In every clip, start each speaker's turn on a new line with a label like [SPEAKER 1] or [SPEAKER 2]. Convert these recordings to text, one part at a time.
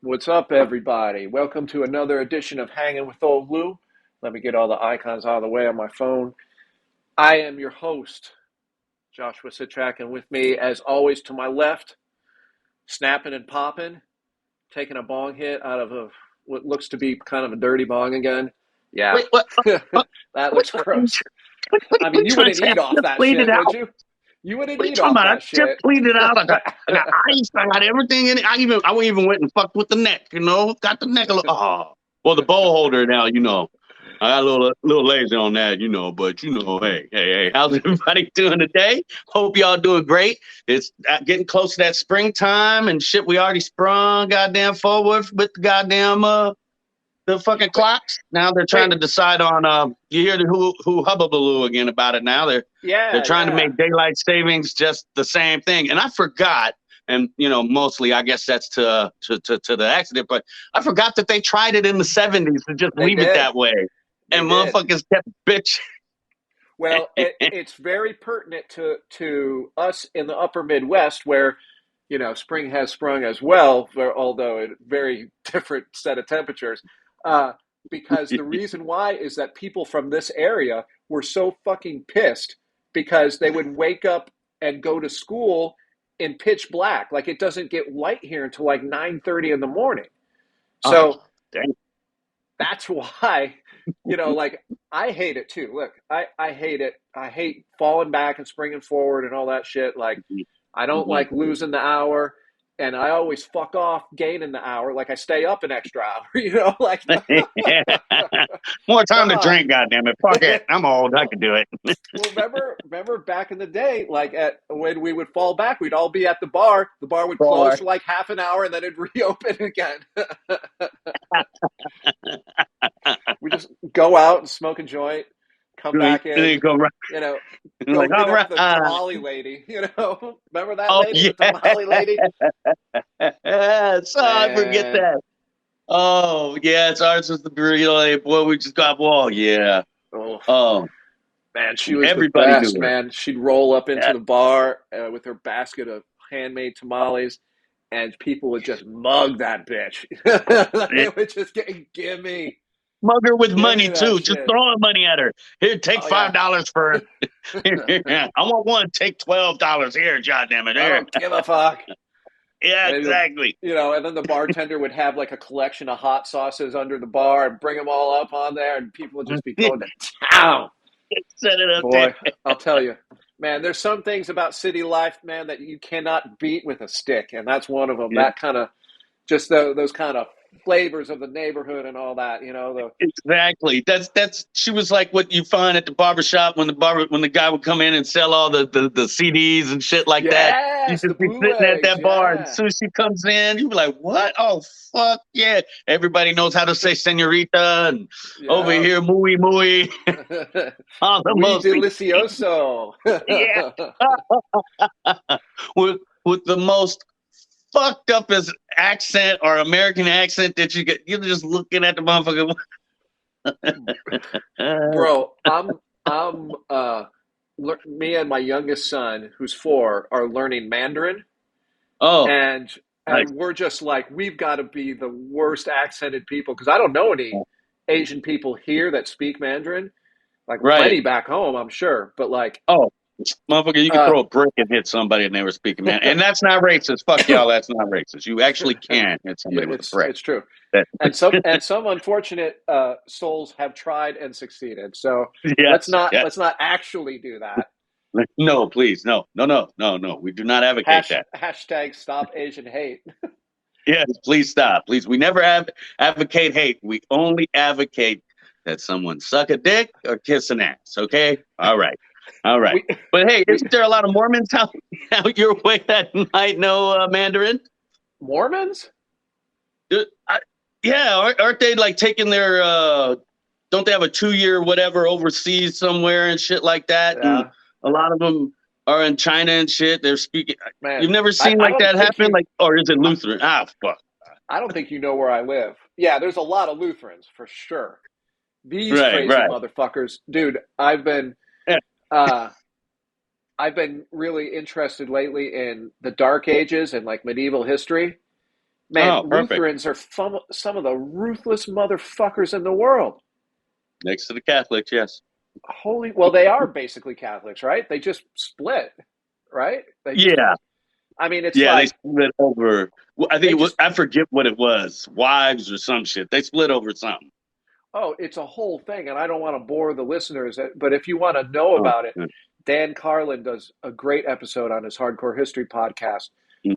[SPEAKER 1] What's up, everybody? Welcome to another edition of Hanging with Old Lou. Let me get all the icons out of the way on my phone. I am your host, Joshua Sichak, and with me, as always, to my left, snapping and popping, taking a bong hit out of what looks to be kind of a dirty bong again. Yeah,
[SPEAKER 2] Wait, what?
[SPEAKER 1] that looks
[SPEAKER 2] What are you,
[SPEAKER 1] gross. I
[SPEAKER 2] what are
[SPEAKER 1] mean,
[SPEAKER 2] you
[SPEAKER 1] you
[SPEAKER 2] trying to
[SPEAKER 1] wouldn't
[SPEAKER 2] say? I
[SPEAKER 1] eat off
[SPEAKER 2] just
[SPEAKER 1] that
[SPEAKER 2] cleaned it
[SPEAKER 1] shit, would
[SPEAKER 2] out.
[SPEAKER 1] you? You wouldn't
[SPEAKER 2] What are you
[SPEAKER 1] eat
[SPEAKER 2] talking
[SPEAKER 1] off
[SPEAKER 2] about? I
[SPEAKER 1] that
[SPEAKER 2] just
[SPEAKER 1] shit.
[SPEAKER 2] cleaned it out. I got ice. I got everything in it. I even went and fucked with the neck. Got the neck a little. Oh, well, the bowl holder now. I got a little lazy on that. But hey. How's everybody doing today? Hope y'all doing great. It's getting close to that springtime and shit. We already sprung goddamn forward with the goddamn the fucking
[SPEAKER 1] Wait,
[SPEAKER 2] clocks. Now they're trying
[SPEAKER 1] wait.
[SPEAKER 2] to decide on you hear the who hubbubaloo again about it now. They're
[SPEAKER 1] Yeah,
[SPEAKER 2] trying to
[SPEAKER 1] yeah.
[SPEAKER 2] make daylight savings just the same thing. And I forgot, and mostly I guess that's to the accident, but I forgot that they tried it in the 70s to just
[SPEAKER 1] They
[SPEAKER 2] leave it
[SPEAKER 1] did.
[SPEAKER 2] that way.
[SPEAKER 1] They
[SPEAKER 2] And
[SPEAKER 1] did.
[SPEAKER 2] motherfuckers kept bitch.
[SPEAKER 1] Well, it's very pertinent to us in the upper Midwest where, spring has sprung as well, although at a very different set of temperatures. Uh, because the reason why is that people from this area were so fucking pissed because they would wake up and go to school in pitch black. Like it doesn't get light here until like 9:30 in the morning.
[SPEAKER 2] Oh,
[SPEAKER 1] So
[SPEAKER 2] dang.
[SPEAKER 1] that's why, like I hate it too. Look, I hate it. I hate falling back and springing forward and all that shit. Like I don't
[SPEAKER 2] Mhm.
[SPEAKER 1] like losing the hour, and I always fuck off gaining the hour. Like I stay up an extra hour, like
[SPEAKER 2] More time
[SPEAKER 1] come
[SPEAKER 2] to
[SPEAKER 1] on.
[SPEAKER 2] drink, goddamn it. Fuck it. I'm old. I
[SPEAKER 1] well,
[SPEAKER 2] can do it.
[SPEAKER 1] well, remember back in the day, like at when we would fall back, we'd all be at the bar. The bar would close
[SPEAKER 2] Boy.
[SPEAKER 1] for like half an hour, and then it'd reopen again. We just go out and smoke a joint, come back
[SPEAKER 2] There you
[SPEAKER 1] in,
[SPEAKER 2] go. Right.
[SPEAKER 1] you know, go
[SPEAKER 2] Like,
[SPEAKER 1] hit
[SPEAKER 2] all
[SPEAKER 1] up the
[SPEAKER 2] right.
[SPEAKER 1] Tamale Lady. Remember that
[SPEAKER 2] Oh,
[SPEAKER 1] lady,
[SPEAKER 2] yeah.
[SPEAKER 1] the Tamale Lady?
[SPEAKER 2] So I forget
[SPEAKER 1] Man,
[SPEAKER 2] that. Oh, yeah, it's ours was the burrito. Like, boy, we just got, oh, yeah.
[SPEAKER 1] oh
[SPEAKER 2] Oh,
[SPEAKER 1] man, she was the
[SPEAKER 2] everybody knew
[SPEAKER 1] best.
[SPEAKER 2] her.
[SPEAKER 1] Man, she'd roll up into
[SPEAKER 2] Yeah.
[SPEAKER 1] the bar with her basket of handmade tamales, and people would just mug that bitch. They would just give me,
[SPEAKER 2] Mug her with
[SPEAKER 1] give me
[SPEAKER 2] money,
[SPEAKER 1] that
[SPEAKER 2] too. Just
[SPEAKER 1] shit.
[SPEAKER 2] throwing money at her. Here, take
[SPEAKER 1] Oh yeah.
[SPEAKER 2] $5 for it. I want one. Take $12. Here, goddamn it.
[SPEAKER 1] I
[SPEAKER 2] Here.
[SPEAKER 1] don't give a fuck.
[SPEAKER 2] Yeah,
[SPEAKER 1] Maybe
[SPEAKER 2] exactly.
[SPEAKER 1] and then the bartender would have like a collection of hot sauces under the bar and bring them all up on there, and people would just be going to town.
[SPEAKER 2] Set it up there.
[SPEAKER 1] Boy, I'll tell you, man, there's some things about city life, man, that you cannot beat with a stick, and that's one of them.
[SPEAKER 2] Yeah.
[SPEAKER 1] That kind of just those kind of flavors of the neighborhood and all that. The
[SPEAKER 2] Exactly. That's she was like what you find at the barber shop when the guy would come in and sell all the CDs and shit like that. You
[SPEAKER 1] yes, the
[SPEAKER 2] just be sitting at
[SPEAKER 1] bootlegs,
[SPEAKER 2] that bar and as
[SPEAKER 1] yeah,
[SPEAKER 2] soon as she comes in, you be like, "What? Oh fuck yeah!" Everybody knows how to say "señorita" and over
[SPEAKER 1] yeah.
[SPEAKER 2] here "muy muy." All the
[SPEAKER 1] We
[SPEAKER 2] most
[SPEAKER 1] delicioso.
[SPEAKER 2] yeah, with the most fucked up as accent or American accent that you get. You're just looking at the motherfucker.
[SPEAKER 1] Bro, me and my youngest son, who's 4, are learning Mandarin,
[SPEAKER 2] Oh,
[SPEAKER 1] and
[SPEAKER 2] nice.
[SPEAKER 1] we're just like we've got to be the worst accented people because I don't know any Asian people here that speak Mandarin. Like
[SPEAKER 2] Right.
[SPEAKER 1] plenty back home, I'm sure, but like,
[SPEAKER 2] Oh, motherfucker, you could
[SPEAKER 1] uh,
[SPEAKER 2] throw a brick and hit somebody and they were speaking, man. And that's not racist. Fuck y'all, that's not racist. You actually can hit
[SPEAKER 1] yeah,
[SPEAKER 2] somebody with a brick.
[SPEAKER 1] it's true.
[SPEAKER 2] That,
[SPEAKER 1] And some unfortunate souls have tried and succeeded. So let's
[SPEAKER 2] yes,
[SPEAKER 1] not
[SPEAKER 2] yes.
[SPEAKER 1] let's not actually do that.
[SPEAKER 2] No, please, no, no, no, no, no. We do not advocate that.
[SPEAKER 1] Hashtag stop Asian hate.
[SPEAKER 2] Yes, please stop. Please. We never advocate hate. We only advocate that someone suck a dick or kiss an ass. Okay? All right. All right.
[SPEAKER 1] we
[SPEAKER 2] But hey,
[SPEAKER 1] we
[SPEAKER 2] isn't there a lot of Mormons out your way that might know Mandarin?
[SPEAKER 1] Mormons?
[SPEAKER 2] I, yeah, aren't they like taking their don't they have a 2 year whatever overseas somewhere and shit like that? And
[SPEAKER 1] Yeah,
[SPEAKER 2] a lot of them are in China and shit. They're speaking.
[SPEAKER 1] man.
[SPEAKER 2] You've never
[SPEAKER 1] I,
[SPEAKER 2] seen
[SPEAKER 1] I
[SPEAKER 2] like
[SPEAKER 1] don't
[SPEAKER 2] that
[SPEAKER 1] think
[SPEAKER 2] happen?
[SPEAKER 1] you
[SPEAKER 2] Like, or is it
[SPEAKER 1] I,
[SPEAKER 2] Lutheran? Ah, fuck.
[SPEAKER 1] I don't think you know where I live. Yeah, there's a lot of Lutherans for sure. These
[SPEAKER 2] Right,
[SPEAKER 1] crazy
[SPEAKER 2] right.
[SPEAKER 1] motherfuckers, dude.
[SPEAKER 2] Yeah.
[SPEAKER 1] Uh, I've been really interested lately in the Dark Ages and like medieval history. Man,
[SPEAKER 2] perfect.
[SPEAKER 1] Lutherans are some of the ruthless motherfuckers in the world.
[SPEAKER 2] Next to the Catholics, yes.
[SPEAKER 1] Well, they are basically Catholics, right? They just split, right?
[SPEAKER 2] Yeah,
[SPEAKER 1] I mean, it's
[SPEAKER 2] yeah. They
[SPEAKER 1] like
[SPEAKER 2] split over. Well, I think
[SPEAKER 1] they
[SPEAKER 2] it was.
[SPEAKER 1] just,
[SPEAKER 2] I forget what it was. Wives or some shit. They split over something.
[SPEAKER 1] oh, it's a whole thing. And I don't want to bore the listeners, but if you want to know
[SPEAKER 2] Oh,
[SPEAKER 1] about it,
[SPEAKER 2] yeah.
[SPEAKER 1] Dan Carlin does a great episode on his Hardcore History podcast.
[SPEAKER 2] Mm,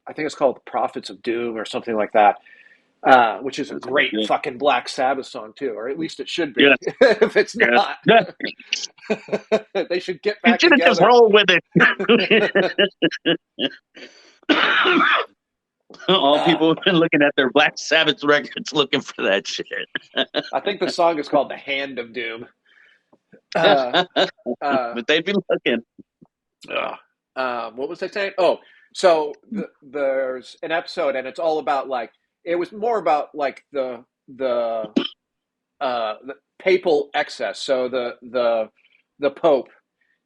[SPEAKER 1] I think it's called The Prophets of Doom or something like that, which is a
[SPEAKER 2] that sounds
[SPEAKER 1] great
[SPEAKER 2] good.
[SPEAKER 1] fucking Black Sabbath song, too, or at least it should be.
[SPEAKER 2] Yes,
[SPEAKER 1] If it's
[SPEAKER 2] yes.
[SPEAKER 1] not,
[SPEAKER 2] Yeah.
[SPEAKER 1] they should get
[SPEAKER 2] You
[SPEAKER 1] back
[SPEAKER 2] should have just
[SPEAKER 1] together.
[SPEAKER 2] rolled with it. All people have been looking at their Black Sabbath records looking for that shit.
[SPEAKER 1] I think the song is called The Hand of Doom. Uh, uh,
[SPEAKER 2] But they'd be looking.
[SPEAKER 1] what was I saying? Oh, so there's an episode, and it's all about like it was more about like the papal excess. So the Pope,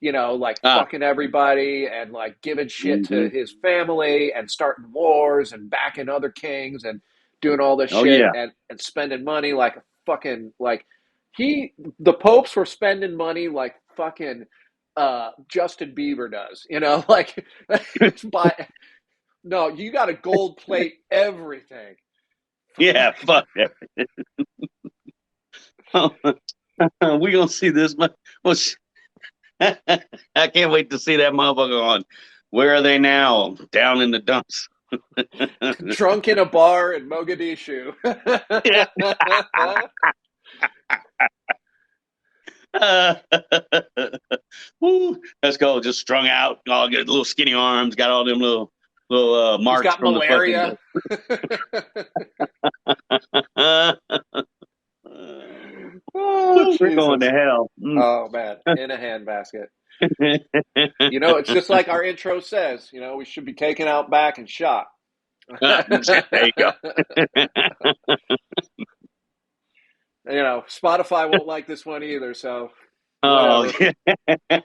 [SPEAKER 1] like
[SPEAKER 2] Ah,
[SPEAKER 1] fucking everybody and like giving shit to
[SPEAKER 2] mhm.
[SPEAKER 1] his family and starting wars and backing other kings and doing all this
[SPEAKER 2] Oh
[SPEAKER 1] shit
[SPEAKER 2] yeah.
[SPEAKER 1] and spending money like a fucking like the popes were spending money like fucking Justin Bieber does, like by no, you got to gold plate everything.
[SPEAKER 2] Yeah, fuck that. We gonna see this. Well, I can't wait to see that motherfucker on. Where are they now? Down in the dumps.
[SPEAKER 1] Drunk in a bar in Mogadishu.
[SPEAKER 2] Yeah. Woo, let's go. Just strung out. All got little skinny arms. Got all them little
[SPEAKER 1] He's
[SPEAKER 2] marks
[SPEAKER 1] got
[SPEAKER 2] from the fucking.
[SPEAKER 1] malaria. Oh,
[SPEAKER 2] We're going
[SPEAKER 1] Jesus.
[SPEAKER 2] to hell.
[SPEAKER 1] Oh, man. In a handbasket. It's just like our intro says, we should be taken out back and shot.
[SPEAKER 2] There you go.
[SPEAKER 1] Spotify won't like this one either, so
[SPEAKER 2] Oh,
[SPEAKER 1] whatever.
[SPEAKER 2] yeah.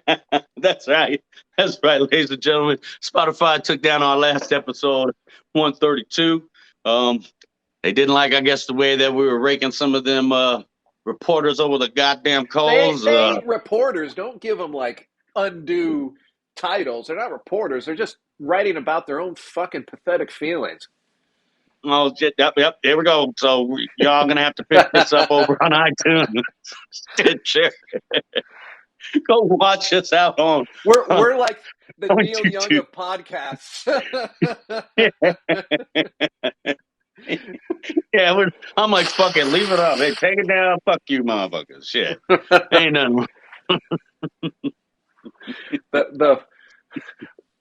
[SPEAKER 2] That's right. That's right, ladies and gentlemen. Spotify took down our last episode, 132. They didn't like, I guess, the way that we were raking some of them reporters over the goddamn coals.
[SPEAKER 1] They ain't reporters. Don't give them like undue titles. They're not reporters. They're just writing about their own fucking pathetic feelings.
[SPEAKER 2] Oh, shit. Yep. There we go. So y'all going to have to pick this up over on iTunes. Stitcher. Go watch us out on.
[SPEAKER 1] We're like the
[SPEAKER 2] on
[SPEAKER 1] Neil Young
[SPEAKER 2] YouTube.
[SPEAKER 1] of podcasts.
[SPEAKER 2] Yeah, I'm like, fuck it, leave it up. Hey, take it down. Fuck you, motherfuckers. Shit. Ain't nothing.
[SPEAKER 1] the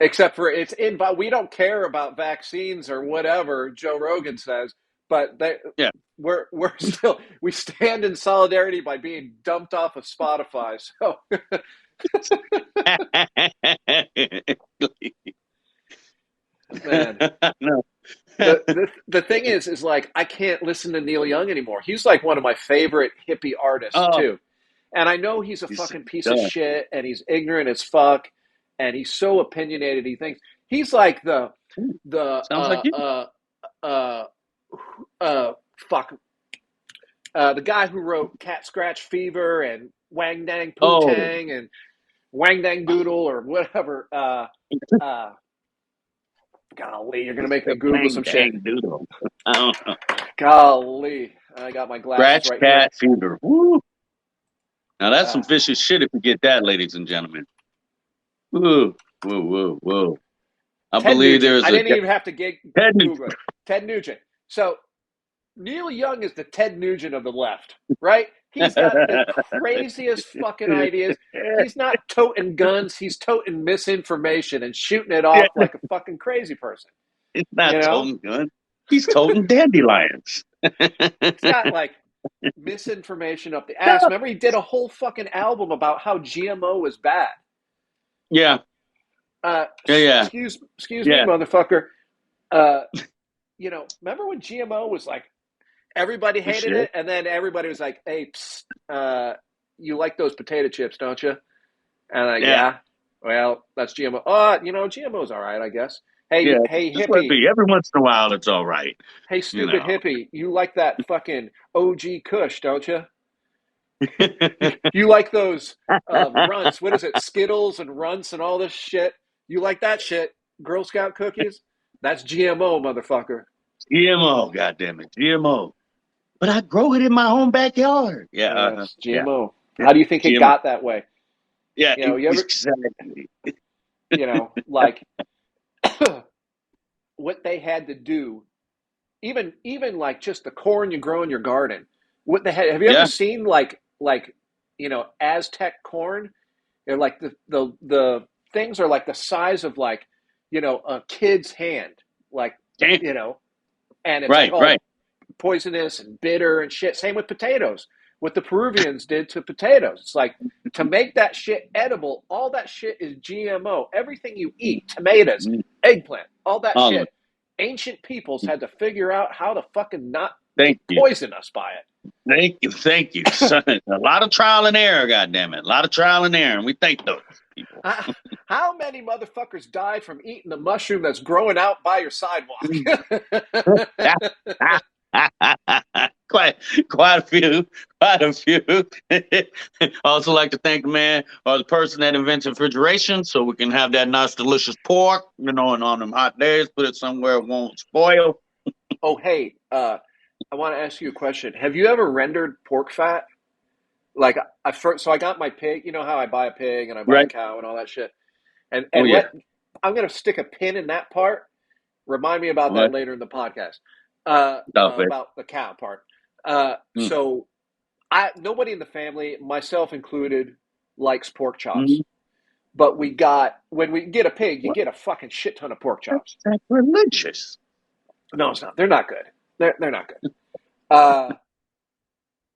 [SPEAKER 1] except for it's in, but we don't care about vaccines or whatever Joe Rogan says. But
[SPEAKER 2] Yeah.
[SPEAKER 1] we're still we stand in solidarity by being dumped off of Spotify. So man,
[SPEAKER 2] No.
[SPEAKER 1] the thing is like I can't listen to Neil Young anymore. He's like one of my favorite hippie artists
[SPEAKER 2] Oh,
[SPEAKER 1] too, and I know he's a
[SPEAKER 2] he's
[SPEAKER 1] fucking piece of
[SPEAKER 2] done.
[SPEAKER 1] shit and he's ignorant as fuck and he's so opinionated. He thinks he's like the
[SPEAKER 2] Sounds like you.
[SPEAKER 1] uh fuck the guy who wrote Cat Scratch Fever and Wang Dang
[SPEAKER 2] Oh,
[SPEAKER 1] Poontang and Wang Dang Doodle or whatever. Golly, you're gonna make me Google
[SPEAKER 2] dang,
[SPEAKER 1] some shit.
[SPEAKER 2] dang doodle. I don't know.
[SPEAKER 1] Golly, I got my glasses
[SPEAKER 2] Scratch
[SPEAKER 1] right here.
[SPEAKER 2] cat fever. Woo. Now that's some
[SPEAKER 1] Uh,
[SPEAKER 2] vicious shit if you get that, ladies and gentlemen. Woo, woo, woo, woo. I
[SPEAKER 1] Ted
[SPEAKER 2] believe
[SPEAKER 1] Nugent.
[SPEAKER 2] there's
[SPEAKER 1] I
[SPEAKER 2] a
[SPEAKER 1] didn't even have to
[SPEAKER 2] Ted
[SPEAKER 1] Google it. Ted Nugent. So Neil Young is the Ted Nugent of the left, right? He's got the craziest fucking ideas. He's not toting guns. He's toting misinformation and shooting it off like a fucking crazy person.
[SPEAKER 2] It's
[SPEAKER 1] You
[SPEAKER 2] not
[SPEAKER 1] know,
[SPEAKER 2] toting gun. He's toting dandelions.
[SPEAKER 1] he's got like misinformation up the ass. Remember, he did a whole fucing album about how GMO was bad.
[SPEAKER 2] Yeah, yeah,
[SPEAKER 1] Excuse me,
[SPEAKER 2] yeah.
[SPEAKER 1] motherfucker. Remember when GMO was like everybody
[SPEAKER 2] The
[SPEAKER 1] hated
[SPEAKER 2] shit.
[SPEAKER 1] it, and then everybody was like, "Hey, you like those potato chips, don't you?" And
[SPEAKER 2] Yeah.
[SPEAKER 1] yeah, well, that's GMO. GMO's all right, I guess.
[SPEAKER 2] Yeah,
[SPEAKER 1] Hey,
[SPEAKER 2] just let it
[SPEAKER 1] hippie.
[SPEAKER 2] be. Every once in a while, it's all right.
[SPEAKER 1] Hey,
[SPEAKER 2] You
[SPEAKER 1] stupid
[SPEAKER 2] know.
[SPEAKER 1] hippie. You like that fucking OG Kush, don't you? You like those runts? What is it? Skittles and runts and all this shit. You like that shit? Girl Scout cookies? That's GMO, motherfucker.
[SPEAKER 2] GMO, goddamn it, GMO. But I grow it in my own backyard. Yeah,
[SPEAKER 1] Yes,
[SPEAKER 2] yeah,
[SPEAKER 1] GMO.
[SPEAKER 2] yeah.
[SPEAKER 1] How do you think it
[SPEAKER 2] GMO.
[SPEAKER 1] got that way?
[SPEAKER 2] Yeah,
[SPEAKER 1] You ever,
[SPEAKER 2] exactly.
[SPEAKER 1] like what they had to do, even like just the corn you grow in your garden. What they had? Have you ever
[SPEAKER 2] Yeah,
[SPEAKER 1] seen Aztec corn? They're like the things are like the size of like a kid's hand, like
[SPEAKER 2] damn.
[SPEAKER 1] you know, and it's like
[SPEAKER 2] Right, right.
[SPEAKER 1] all poisonous and bitter and shit. Same with potatoes. What the Peruvians did to potatoes, it's like to make that shit edible. All that shit is GMO. Everything you eat, tomatoes,
[SPEAKER 2] Mm,
[SPEAKER 1] eggplant, all that
[SPEAKER 2] all of
[SPEAKER 1] shit. Ancient peoples had to figure out how to fucking not
[SPEAKER 2] Thank you.
[SPEAKER 1] poison us by it.
[SPEAKER 2] Thank you. Son, a lot of trial and error, goddamn it. A lot of trial and error, and we thank those people.
[SPEAKER 1] How many motherfuckers died from eating the mushroom that's growing out by your sidewalk?
[SPEAKER 2] quite, quite a few, quite a few. I also like to thank the man or the person that invented refrigeration, so we can have that nice, delicious pork. And on them hot days, put it somewhere it won't spoil.
[SPEAKER 1] Oh, hey, I want to ask you a question. Have you ever rendered pork fat? Like so I got my pig. You know how I buy a pig and I buy a
[SPEAKER 2] Right?
[SPEAKER 1] cow and all that shit. And
[SPEAKER 2] Oh
[SPEAKER 1] and
[SPEAKER 2] yeah.
[SPEAKER 1] let I'm gonna stick a pin in that part. Remind me about that
[SPEAKER 2] What?
[SPEAKER 1] later in the podcast.
[SPEAKER 2] Stop it.
[SPEAKER 1] About the cow part.
[SPEAKER 2] Mm.
[SPEAKER 1] So I nobody in the family, myself included, likes pork chops.
[SPEAKER 2] Mm.
[SPEAKER 1] But when we get a pig, you
[SPEAKER 2] What?
[SPEAKER 1] get a fucking shit ton of pork
[SPEAKER 2] That's
[SPEAKER 1] chops.
[SPEAKER 2] sacrilegious.
[SPEAKER 1] No, it's not. They're not good. They're not good. Uh,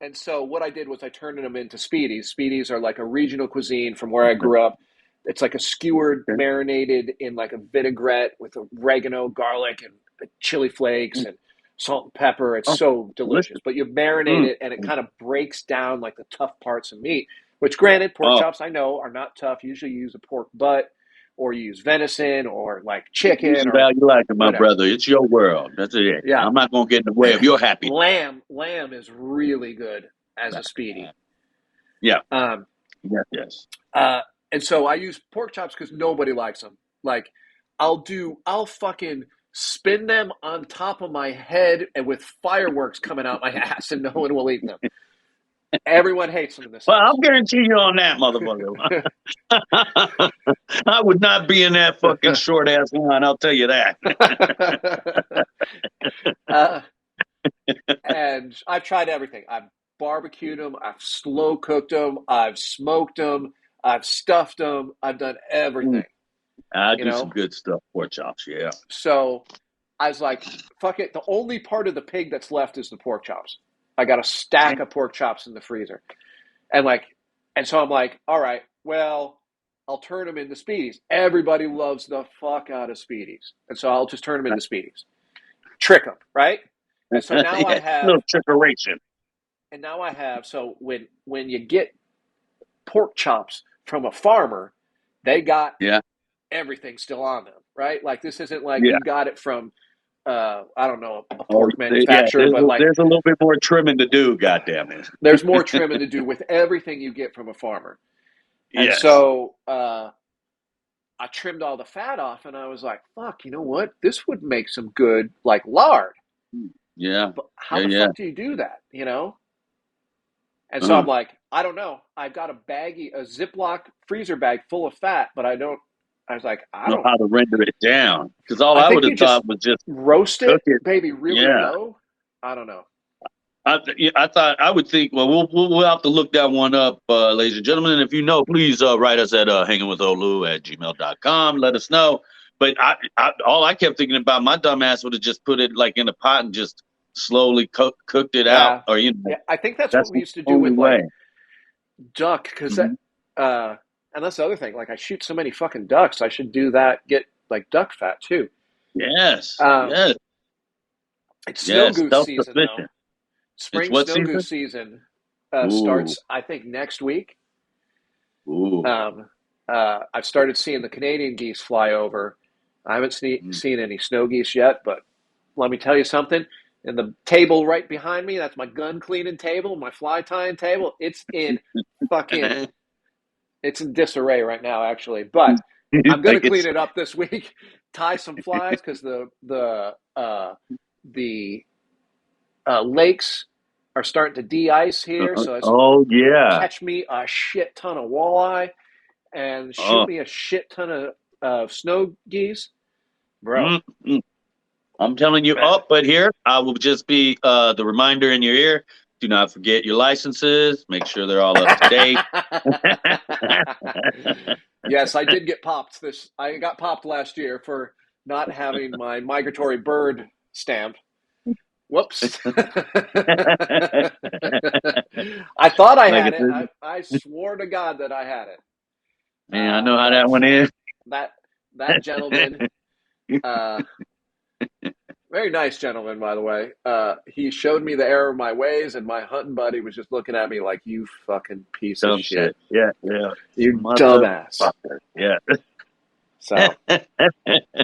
[SPEAKER 1] and so what I did was I turned them into speedies. Speedies are like a regional cuisine from where I
[SPEAKER 2] Okay.
[SPEAKER 1] grew up. It's like a skewered,
[SPEAKER 2] Okay.
[SPEAKER 1] marinated in like a vinaigrette with oregano, garlic, and chili flakes
[SPEAKER 2] Mm.
[SPEAKER 1] and salt and pepper. It's
[SPEAKER 2] Oh,
[SPEAKER 1] so delicious.
[SPEAKER 2] delicious.
[SPEAKER 1] But you marinate
[SPEAKER 2] Mm.
[SPEAKER 1] it, and it kind of breaks down like the tough parts of meat. Which, granted, pork
[SPEAKER 2] Oh,
[SPEAKER 1] chops I know are not tough. Usually, you use a pork butt, or you use venison, or like
[SPEAKER 2] use
[SPEAKER 1] chicken,
[SPEAKER 2] it
[SPEAKER 1] or
[SPEAKER 2] how you like it, my
[SPEAKER 1] whatever.
[SPEAKER 2] brother. It's your world. That's it.
[SPEAKER 1] Yeah,
[SPEAKER 2] I'm not gonna get in the way of your happiness.
[SPEAKER 1] lamb is really good as a speedy.
[SPEAKER 2] Yeah.
[SPEAKER 1] Um,
[SPEAKER 2] Yes. Yes.
[SPEAKER 1] Uh, and so I use pork chops because nobody likes them. Like, I'll fucking spin them on top of my head and with fireworks coming out my ass, and no one will eat them. Everyone hates them in this
[SPEAKER 2] Well,
[SPEAKER 1] house.
[SPEAKER 2] I'll guarantee you on that, motherfucker. I would not be in that fucking short ass line. I'll tell you that.
[SPEAKER 1] uh, and I've tried everything. I've barbecued them. I've slow cooked them. I've smoked them. I've stuffed them. I've done everything.
[SPEAKER 2] I
[SPEAKER 1] You
[SPEAKER 2] do some
[SPEAKER 1] know.
[SPEAKER 2] good stuff, pork chops. Yeah.
[SPEAKER 1] So I was like, fuck it. The only part of the pig that's left is the pork chops. I got a stack of pork chops in the freezer. And like, and so I'm like, all right, well, I'll turn them into speedies. Everybody loves the fuck out of speedies. And so I'll just turn them into speedies. Trick them, right? And so now I
[SPEAKER 2] Yeah, little
[SPEAKER 1] have,
[SPEAKER 2] trickeration.
[SPEAKER 1] so when you get pork chops from a farmer, they got
[SPEAKER 2] Yeah.
[SPEAKER 1] everything still on them, right? Like this isn't like
[SPEAKER 2] Yeah.
[SPEAKER 1] you got it from I don't know, a
[SPEAKER 2] Oh,
[SPEAKER 1] pork
[SPEAKER 2] yeah.
[SPEAKER 1] manufacturer, but like
[SPEAKER 2] There's a little bit more trimming to do. Goddamn it.
[SPEAKER 1] there's more trimming to do with everything you get from a farmer. And
[SPEAKER 2] Yes.
[SPEAKER 1] so I trimmed all the fat off, and I was like, "Fuck, you know what? This would make some good like lard."
[SPEAKER 2] Yeah.
[SPEAKER 1] But how
[SPEAKER 2] Yeah.
[SPEAKER 1] the
[SPEAKER 2] Yeah.
[SPEAKER 1] fuck do you do that? And so I'm
[SPEAKER 2] Uh,
[SPEAKER 1] like, I don't know. I've got a Ziploc freezer bag full of fat, but I don't. I was like, I
[SPEAKER 2] know
[SPEAKER 1] don't.
[SPEAKER 2] how to render it down because all
[SPEAKER 1] I
[SPEAKER 2] I would
[SPEAKER 1] think you
[SPEAKER 2] have
[SPEAKER 1] just
[SPEAKER 2] thought was just
[SPEAKER 1] roast
[SPEAKER 2] cook
[SPEAKER 1] it,
[SPEAKER 2] it.
[SPEAKER 1] baby, really
[SPEAKER 2] Yeah.
[SPEAKER 1] low. I don't know.
[SPEAKER 2] I thought I would think. Well, we'll have to look that one up, ladies and gentlemen. And if you know, please write us at hangingwitholu@gmail.com. Let us know. But all I kept thinking about, my dumbass would have just put it like in a pot and just slowly cooked it out,
[SPEAKER 1] Yeah,
[SPEAKER 2] or
[SPEAKER 1] yeah. I think that's what
[SPEAKER 2] that's
[SPEAKER 1] we
[SPEAKER 2] the
[SPEAKER 1] used to do
[SPEAKER 2] only
[SPEAKER 1] with like
[SPEAKER 2] way.
[SPEAKER 1] duck, because that
[SPEAKER 2] Hmm.
[SPEAKER 1] and that's the other thing. Like I shoot so many fucking ducks, I should do that. Get like duck fat too.
[SPEAKER 2] Yes,
[SPEAKER 1] Um,
[SPEAKER 2] yes,
[SPEAKER 1] it's snow
[SPEAKER 2] yes.
[SPEAKER 1] goose
[SPEAKER 2] Self
[SPEAKER 1] season though.
[SPEAKER 2] sufficient. It's
[SPEAKER 1] Spring
[SPEAKER 2] what
[SPEAKER 1] snow
[SPEAKER 2] season?
[SPEAKER 1] goose season
[SPEAKER 2] Ooh,
[SPEAKER 1] starts, I think, next week.
[SPEAKER 2] ooh.
[SPEAKER 1] I've started seeing the Canadian geese fly over. I haven't seen any snow geese yet, but let me tell you something. And the table right behind me, that's my gun cleaning table, my fly tying table. It's in fucking, it's in disarray right now, actually. But I'm gonna clean it up this week, tie some flies because the lakes are starting to de-ice here, so it's catch me a shit ton of walleye and shoot me a shit ton of snow geese, bro.
[SPEAKER 2] I'm telling you but here I will just be the reminder in your ear. Do not forget your licenses. Make sure they're all up to date.
[SPEAKER 1] Yes, I did get popped. I got popped last year for not having my migratory bird stamp. Whoops. I thought I had it. I swore to God that I had it.
[SPEAKER 2] Man, I know how that one is.
[SPEAKER 1] That gentleman, very nice gentleman, by the way. He showed me the error of my ways, and my hunting buddy was just looking at me like, "You fucking piece of shit.
[SPEAKER 2] Yeah.
[SPEAKER 1] You dumbass."
[SPEAKER 2] Yeah.
[SPEAKER 1] So,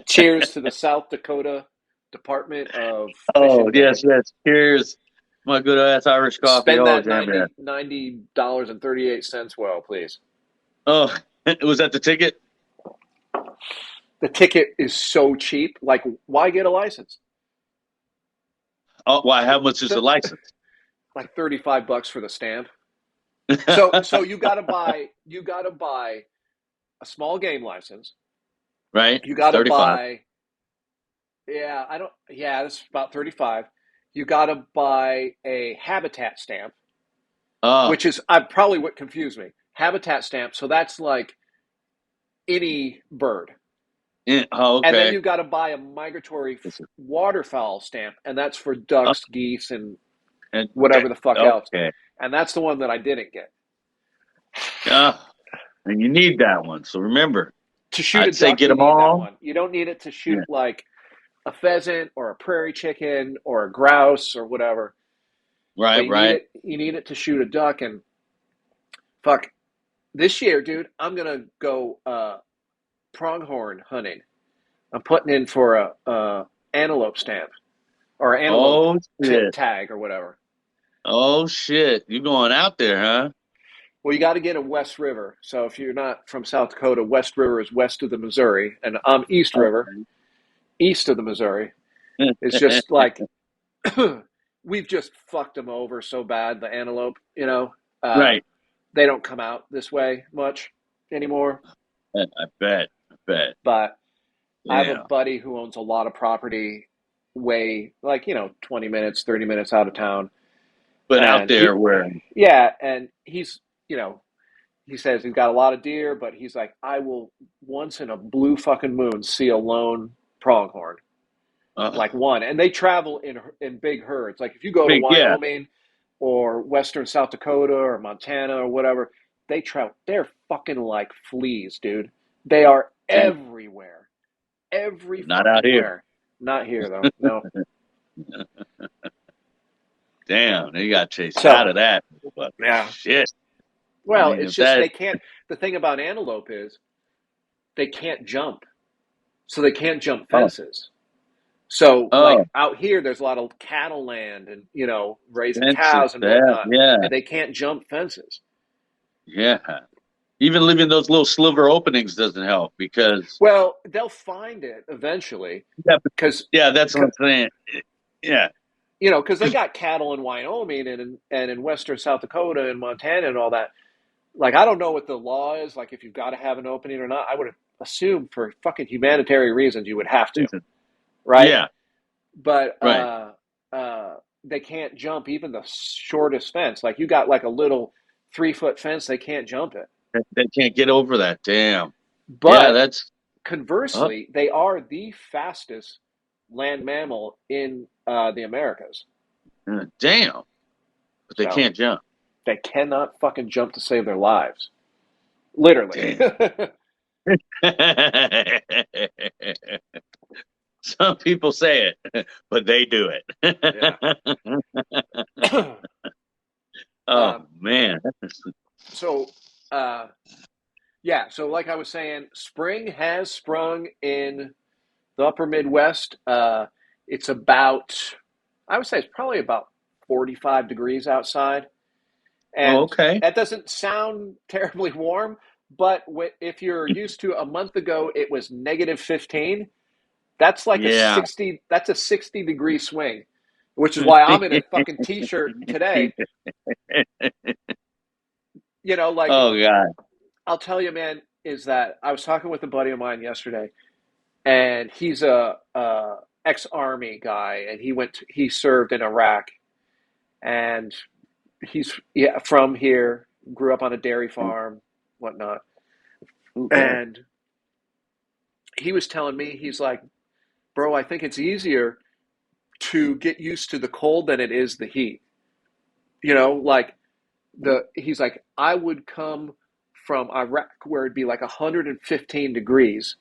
[SPEAKER 1] cheers to the South Dakota Department of
[SPEAKER 2] Oh,
[SPEAKER 1] Fish and
[SPEAKER 2] yes. Cheers. My good ass Irish coffee.
[SPEAKER 1] Spend that $90.38 well, please.
[SPEAKER 2] Oh, was that the ticket?
[SPEAKER 1] The ticket is so cheap. Like, why get a license?
[SPEAKER 2] Oh, why? How much is the license?
[SPEAKER 1] Like $35 for the stamp. So you gotta buy a small game license.
[SPEAKER 2] Right.
[SPEAKER 1] You gotta
[SPEAKER 2] 35.
[SPEAKER 1] buy that's about 35. You gotta buy a habitat stamp. Which is probably what confused me. Habitat stamp, so that's like any bird.
[SPEAKER 2] Okay.
[SPEAKER 1] And then you got to buy a migratory waterfowl stamp, and that's for ducks, geese, and whatever the fuck else. And that's the one that I didn't get.
[SPEAKER 2] And you need that one. So remember,
[SPEAKER 1] to shoot a duck,
[SPEAKER 2] get
[SPEAKER 1] you
[SPEAKER 2] them
[SPEAKER 1] need
[SPEAKER 2] all.
[SPEAKER 1] That one. You don't need it to shoot like a pheasant or a prairie chicken or a grouse or whatever.
[SPEAKER 2] Right.
[SPEAKER 1] You need it to shoot a duck, and fuck, this year, dude, I'm gonna go pronghorn hunting. I'm putting in for a antelope stamp or antelope tag or whatever.
[SPEAKER 2] Oh shit! You're going out there, huh?
[SPEAKER 1] Well, you got to get a West River. So if you're not from South Dakota, West River is west of the Missouri, and I'm East River, east of the Missouri. It's just like we've just fucked them over so bad. The antelope,
[SPEAKER 2] right?
[SPEAKER 1] They don't come out this way much anymore.
[SPEAKER 2] I bet.
[SPEAKER 1] But I have a buddy who owns a lot of property way, 20 minutes, 30 minutes out of town.
[SPEAKER 2] But out there
[SPEAKER 1] and he's, he says he's got a lot of deer, but he's like, I will once in a blue fucking moon see a lone pronghorn. Like one. And they travel in big herds. Like if you go to Wyoming or Western South Dakota or Montana or whatever, they travel. They're fucking like fleas, dude. They are everywhere.
[SPEAKER 2] Not out here.
[SPEAKER 1] Not here though. No.
[SPEAKER 2] Damn, they got chased out of that.
[SPEAKER 1] Yeah.
[SPEAKER 2] Shit.
[SPEAKER 1] Well, it's just they can't. The thing about antelope is they can't jump, so they can't jump fences. So like out here, there's a lot of cattle land and raising cows and whatnot. And they can't jump fences.
[SPEAKER 2] Yeah. Even leaving those little sliver openings doesn't help because
[SPEAKER 1] they'll find it eventually.
[SPEAKER 2] Yeah, that's what I'm saying. Yeah.
[SPEAKER 1] Because they got cattle in Wyoming and in Western South Dakota and Montana and all that. Like, I don't know what the law is, like if you've got to have an opening or not. I would assume for fucking humanitarian reasons you would have to. Right?
[SPEAKER 2] Yeah.
[SPEAKER 1] But they can't jump even the shortest fence. Like you got like a little 3-foot fence, they can't jump it.
[SPEAKER 2] They can't get over that. Damn.
[SPEAKER 1] But conversely, they are the fastest land mammal in the Americas.
[SPEAKER 2] Damn. But they can't jump.
[SPEAKER 1] They cannot fucking jump to save their lives. Literally.
[SPEAKER 2] Some people say it, but they do it. Man.
[SPEAKER 1] So like I was saying, spring has sprung in the upper Midwest, it's about, I would say it's probably about 45 degrees outside.
[SPEAKER 2] Oh,
[SPEAKER 1] And
[SPEAKER 2] okay.
[SPEAKER 1] that doesn't sound terribly warm, but if you're used to a month ago, it was negative 15. That's like
[SPEAKER 2] Yeah.
[SPEAKER 1] that's a 60-degree swing, which is why I'm in a fucking t-shirt today. Like,
[SPEAKER 2] Oh God.
[SPEAKER 1] I'll tell you, man, is that I was talking with a buddy of mine yesterday, and he's a ex-army guy, and he served in Iraq, and he's from here, grew up on a dairy farm, whatnot,
[SPEAKER 2] Okay.
[SPEAKER 1] and he was telling me, he's like, bro, I think it's easier to get used to the cold than it is the heat. Like he's like, I would come from Iraq where it'd be like 115 degrees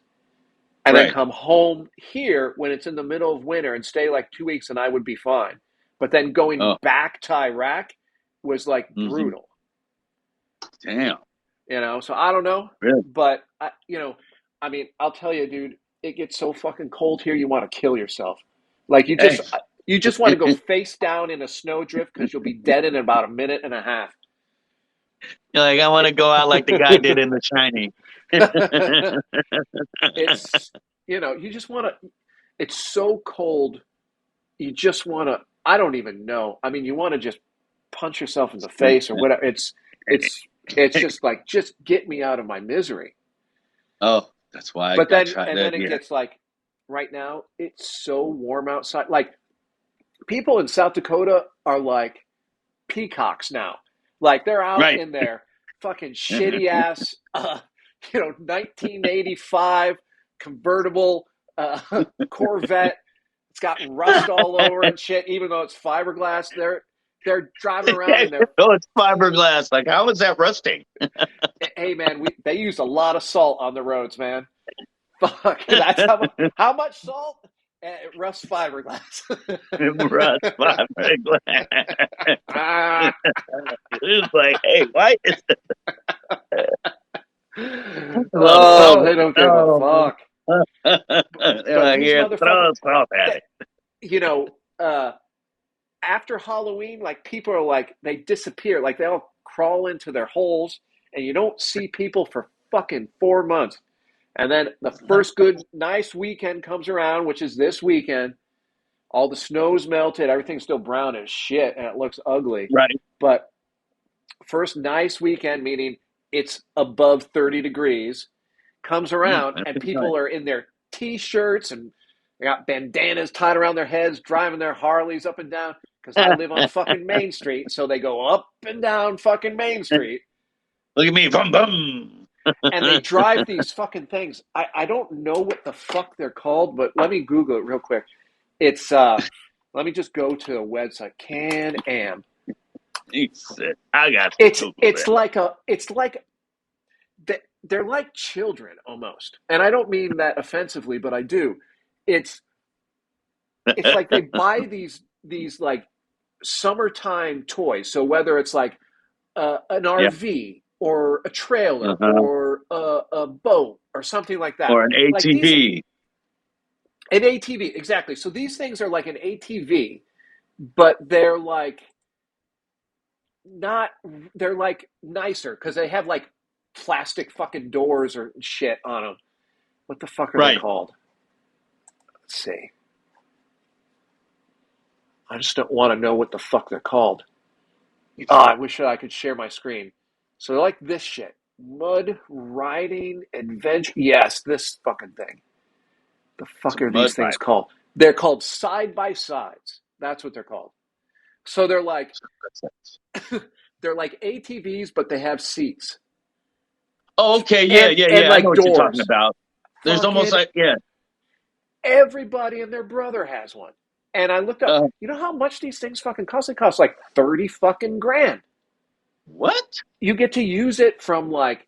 [SPEAKER 1] and then
[SPEAKER 2] Right.
[SPEAKER 1] come home here when it's in the middle of winter and stay like 2 weeks and I would be fine. But then going
[SPEAKER 2] Oh.
[SPEAKER 1] back to Iraq was like
[SPEAKER 2] Mm-hmm.
[SPEAKER 1] brutal.
[SPEAKER 2] Damn.
[SPEAKER 1] So I don't know,
[SPEAKER 2] Really?
[SPEAKER 1] but I mean, I'll tell you, dude, it gets so fucking cold here, you want to kill yourself. Like
[SPEAKER 2] Hey.
[SPEAKER 1] you just want to go face down in a snowdrift because you'll be dead in about a minute and a half.
[SPEAKER 2] You're like, I want to go out like the guy did in The Shining.
[SPEAKER 1] It's you just want to. It's so cold. You just want to. I don't even know. I mean, you want to just punch yourself in the face or whatever. It's just like, just get me out of my misery.
[SPEAKER 2] Oh, that's why
[SPEAKER 1] But
[SPEAKER 2] I
[SPEAKER 1] then
[SPEAKER 2] tried
[SPEAKER 1] and
[SPEAKER 2] that.
[SPEAKER 1] then it
[SPEAKER 2] Yeah.
[SPEAKER 1] gets like, right now it's so warm outside. Like, people in South Dakota are like peacocks now. Like, they're out
[SPEAKER 2] Right.
[SPEAKER 1] in their fucking shitty ass 1985 convertible Corvette. It's got rust all over and shit, even though it's fiberglass. They're driving around in their.
[SPEAKER 2] Oh, it's fiberglass. Like, how is that rusting?
[SPEAKER 1] Hey man, they use a lot of salt on the roads, man. Fuck, that's how much salt? Rust fiberglass.
[SPEAKER 2] Rust fiberglass.
[SPEAKER 1] Ah.
[SPEAKER 2] It's like, hey, why is
[SPEAKER 1] Oh, they don't give a fuck.
[SPEAKER 2] They're
[SPEAKER 1] But
[SPEAKER 2] like,
[SPEAKER 1] these
[SPEAKER 2] here,
[SPEAKER 1] motherfuckers,
[SPEAKER 2] throw salt at it.
[SPEAKER 1] you know, uh, after Halloween, like, people are like, they disappear. Like, they all crawl into their holes, and you don't see people for fucking 4 months. And then the first good, nice weekend comes around, which is this weekend. All the snow's melted, everything's still brown as shit, and it looks ugly.
[SPEAKER 2] Right.
[SPEAKER 1] But first nice weekend, meaning it's above 30 degrees, comes around, and
[SPEAKER 2] That's right.
[SPEAKER 1] people are in their t-shirts and they got bandanas tied around their heads, driving their Harleys up and down, because I live on fucking Main Street, so they go up and down fucking Main Street.
[SPEAKER 2] Look at me, bum bum.
[SPEAKER 1] And they drive these fucking things. I don't know what the fuck they're called, but let me Google it real quick. It's let me just go to a website. Can-Am.
[SPEAKER 2] I got to
[SPEAKER 1] It's
[SPEAKER 2] Google
[SPEAKER 1] it's
[SPEAKER 2] that.
[SPEAKER 1] like they're like children almost, and I don't mean that offensively, but I do. It's like they buy these like summertime toys. So whether it's like an
[SPEAKER 2] Yeah.
[SPEAKER 1] RV or a trailer
[SPEAKER 2] Uh-huh.
[SPEAKER 1] or a boat or something like that,
[SPEAKER 2] Or an
[SPEAKER 1] like these,
[SPEAKER 2] ATV.
[SPEAKER 1] an ATV, exactly. So these things are like an ATV, but they're like not. They're like nicer because they have like plastic fucking doors or shit on them. What the fuck are they
[SPEAKER 2] Right.
[SPEAKER 1] called? Let's see. I just don't want to know what the fuck they're called. Oh, I wish I could share my screen. So they're like this shit. Mud riding adventure. Yes, this fucking thing. The
[SPEAKER 2] It's a
[SPEAKER 1] fuck are
[SPEAKER 2] mud
[SPEAKER 1] these things
[SPEAKER 2] bike.
[SPEAKER 1] called? They're called side by sides. That's what they're called. So they're like ATVs, but they have seats
[SPEAKER 2] Oh, okay.
[SPEAKER 1] and
[SPEAKER 2] Yeah. I know
[SPEAKER 1] like
[SPEAKER 2] what you're talking
[SPEAKER 1] doors.
[SPEAKER 2] about. There's almost
[SPEAKER 1] Fucking
[SPEAKER 2] like, yeah.
[SPEAKER 1] everybody and their brother has one. And I looked up.
[SPEAKER 2] Uh,
[SPEAKER 1] You know how much these things fucking cost? They cost like 30 fucking grand.
[SPEAKER 2] what?
[SPEAKER 1] You get to use it from like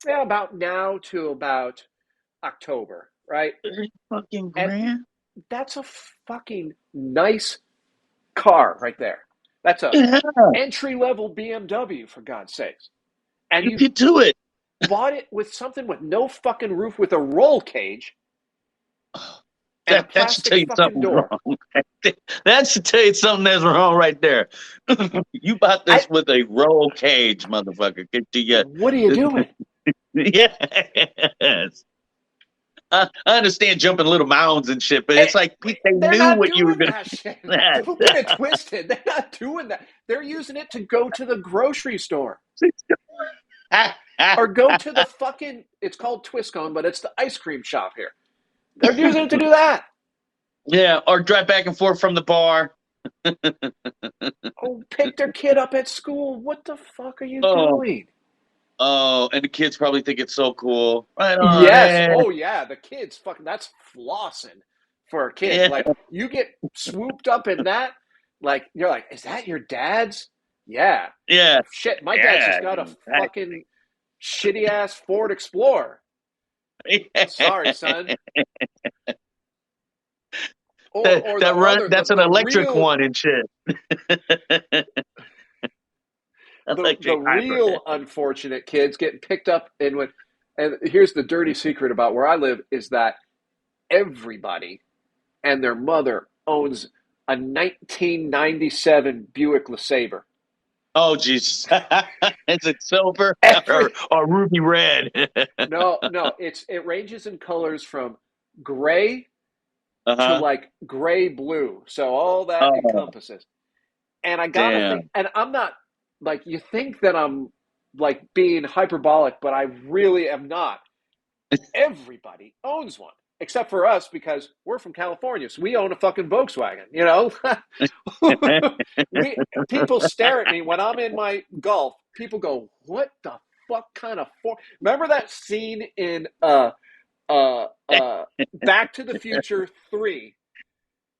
[SPEAKER 1] about now to about October, right?
[SPEAKER 2] 30 fucking
[SPEAKER 1] And
[SPEAKER 2] grand?
[SPEAKER 1] that's a fucking nice car right there. That's a
[SPEAKER 2] Yeah,
[SPEAKER 1] entry level BMW, for God's sakes. And
[SPEAKER 2] you
[SPEAKER 1] you
[SPEAKER 2] get to it.
[SPEAKER 1] bought it with something with no fucking roof with a roll cage. and a
[SPEAKER 2] That should tell
[SPEAKER 1] plastic
[SPEAKER 2] you
[SPEAKER 1] fucking
[SPEAKER 2] something's
[SPEAKER 1] door.
[SPEAKER 2] wrong. That should tell you something that's wrong right there. You bought
[SPEAKER 1] I
[SPEAKER 2] this with a roll cage, motherfucker. Get to you.
[SPEAKER 1] What are you doing?
[SPEAKER 2] Yes. I understand jumping little mounds and shit, but
[SPEAKER 1] And
[SPEAKER 2] it's like they
[SPEAKER 1] they're
[SPEAKER 2] knew
[SPEAKER 1] not
[SPEAKER 2] what you were
[SPEAKER 1] doing
[SPEAKER 2] going
[SPEAKER 1] that shit.
[SPEAKER 2] to.
[SPEAKER 1] Don't get it twisted. They're not doing that. They're using it to go to the grocery store or go to the fucking. It's called Twiscone, but it's the ice cream shop here. They're using it to do that.
[SPEAKER 2] Yeah, or drive back and forth from the bar.
[SPEAKER 1] Oh, pick their kid up at school. What the fuck are you
[SPEAKER 2] Oh,
[SPEAKER 1] doing?
[SPEAKER 2] oh, and the kids probably think it's so cool. Right on,
[SPEAKER 1] Yes.
[SPEAKER 2] eh?
[SPEAKER 1] Oh, yeah. The kids fucking. That's flossing for a kid.
[SPEAKER 2] Yeah,
[SPEAKER 1] Like you get swooped up in that. Like you're like, is that your dad's? Yeah.
[SPEAKER 2] yeah,
[SPEAKER 1] Shit, my dad's
[SPEAKER 2] yeah,
[SPEAKER 1] just got a
[SPEAKER 2] exactly.
[SPEAKER 1] fucking shitty ass Ford Explorer. Sorry, son. Or the
[SPEAKER 2] That run.
[SPEAKER 1] other
[SPEAKER 2] That's an
[SPEAKER 1] the
[SPEAKER 2] electric
[SPEAKER 1] real
[SPEAKER 2] one and shit.
[SPEAKER 1] the
[SPEAKER 2] Electric hybrid.
[SPEAKER 1] real unfortunate kids getting picked up in when. And here's the dirty secret about where I live is that everybody and their mother owns a 1997 Buick LeSabre.
[SPEAKER 2] Oh, Jesus. Is it silver
[SPEAKER 1] Every
[SPEAKER 2] or ruby red?
[SPEAKER 1] no, it ranges in colors from gray to
[SPEAKER 2] Uh-huh.
[SPEAKER 1] like gray blue. So all that
[SPEAKER 2] Oh,
[SPEAKER 1] encompasses. And I gotta think,
[SPEAKER 2] damn.
[SPEAKER 1] and I'm not like you think that I'm like being hyperbolic, but I really am not. Everybody owns one except for us because we're from California, so we own a fucking Volkswagen. You know, we people stare at me when I'm in my Golf. People go, "What the fuck kind of for?" Remember that scene in uh, uh, Back to the Future 3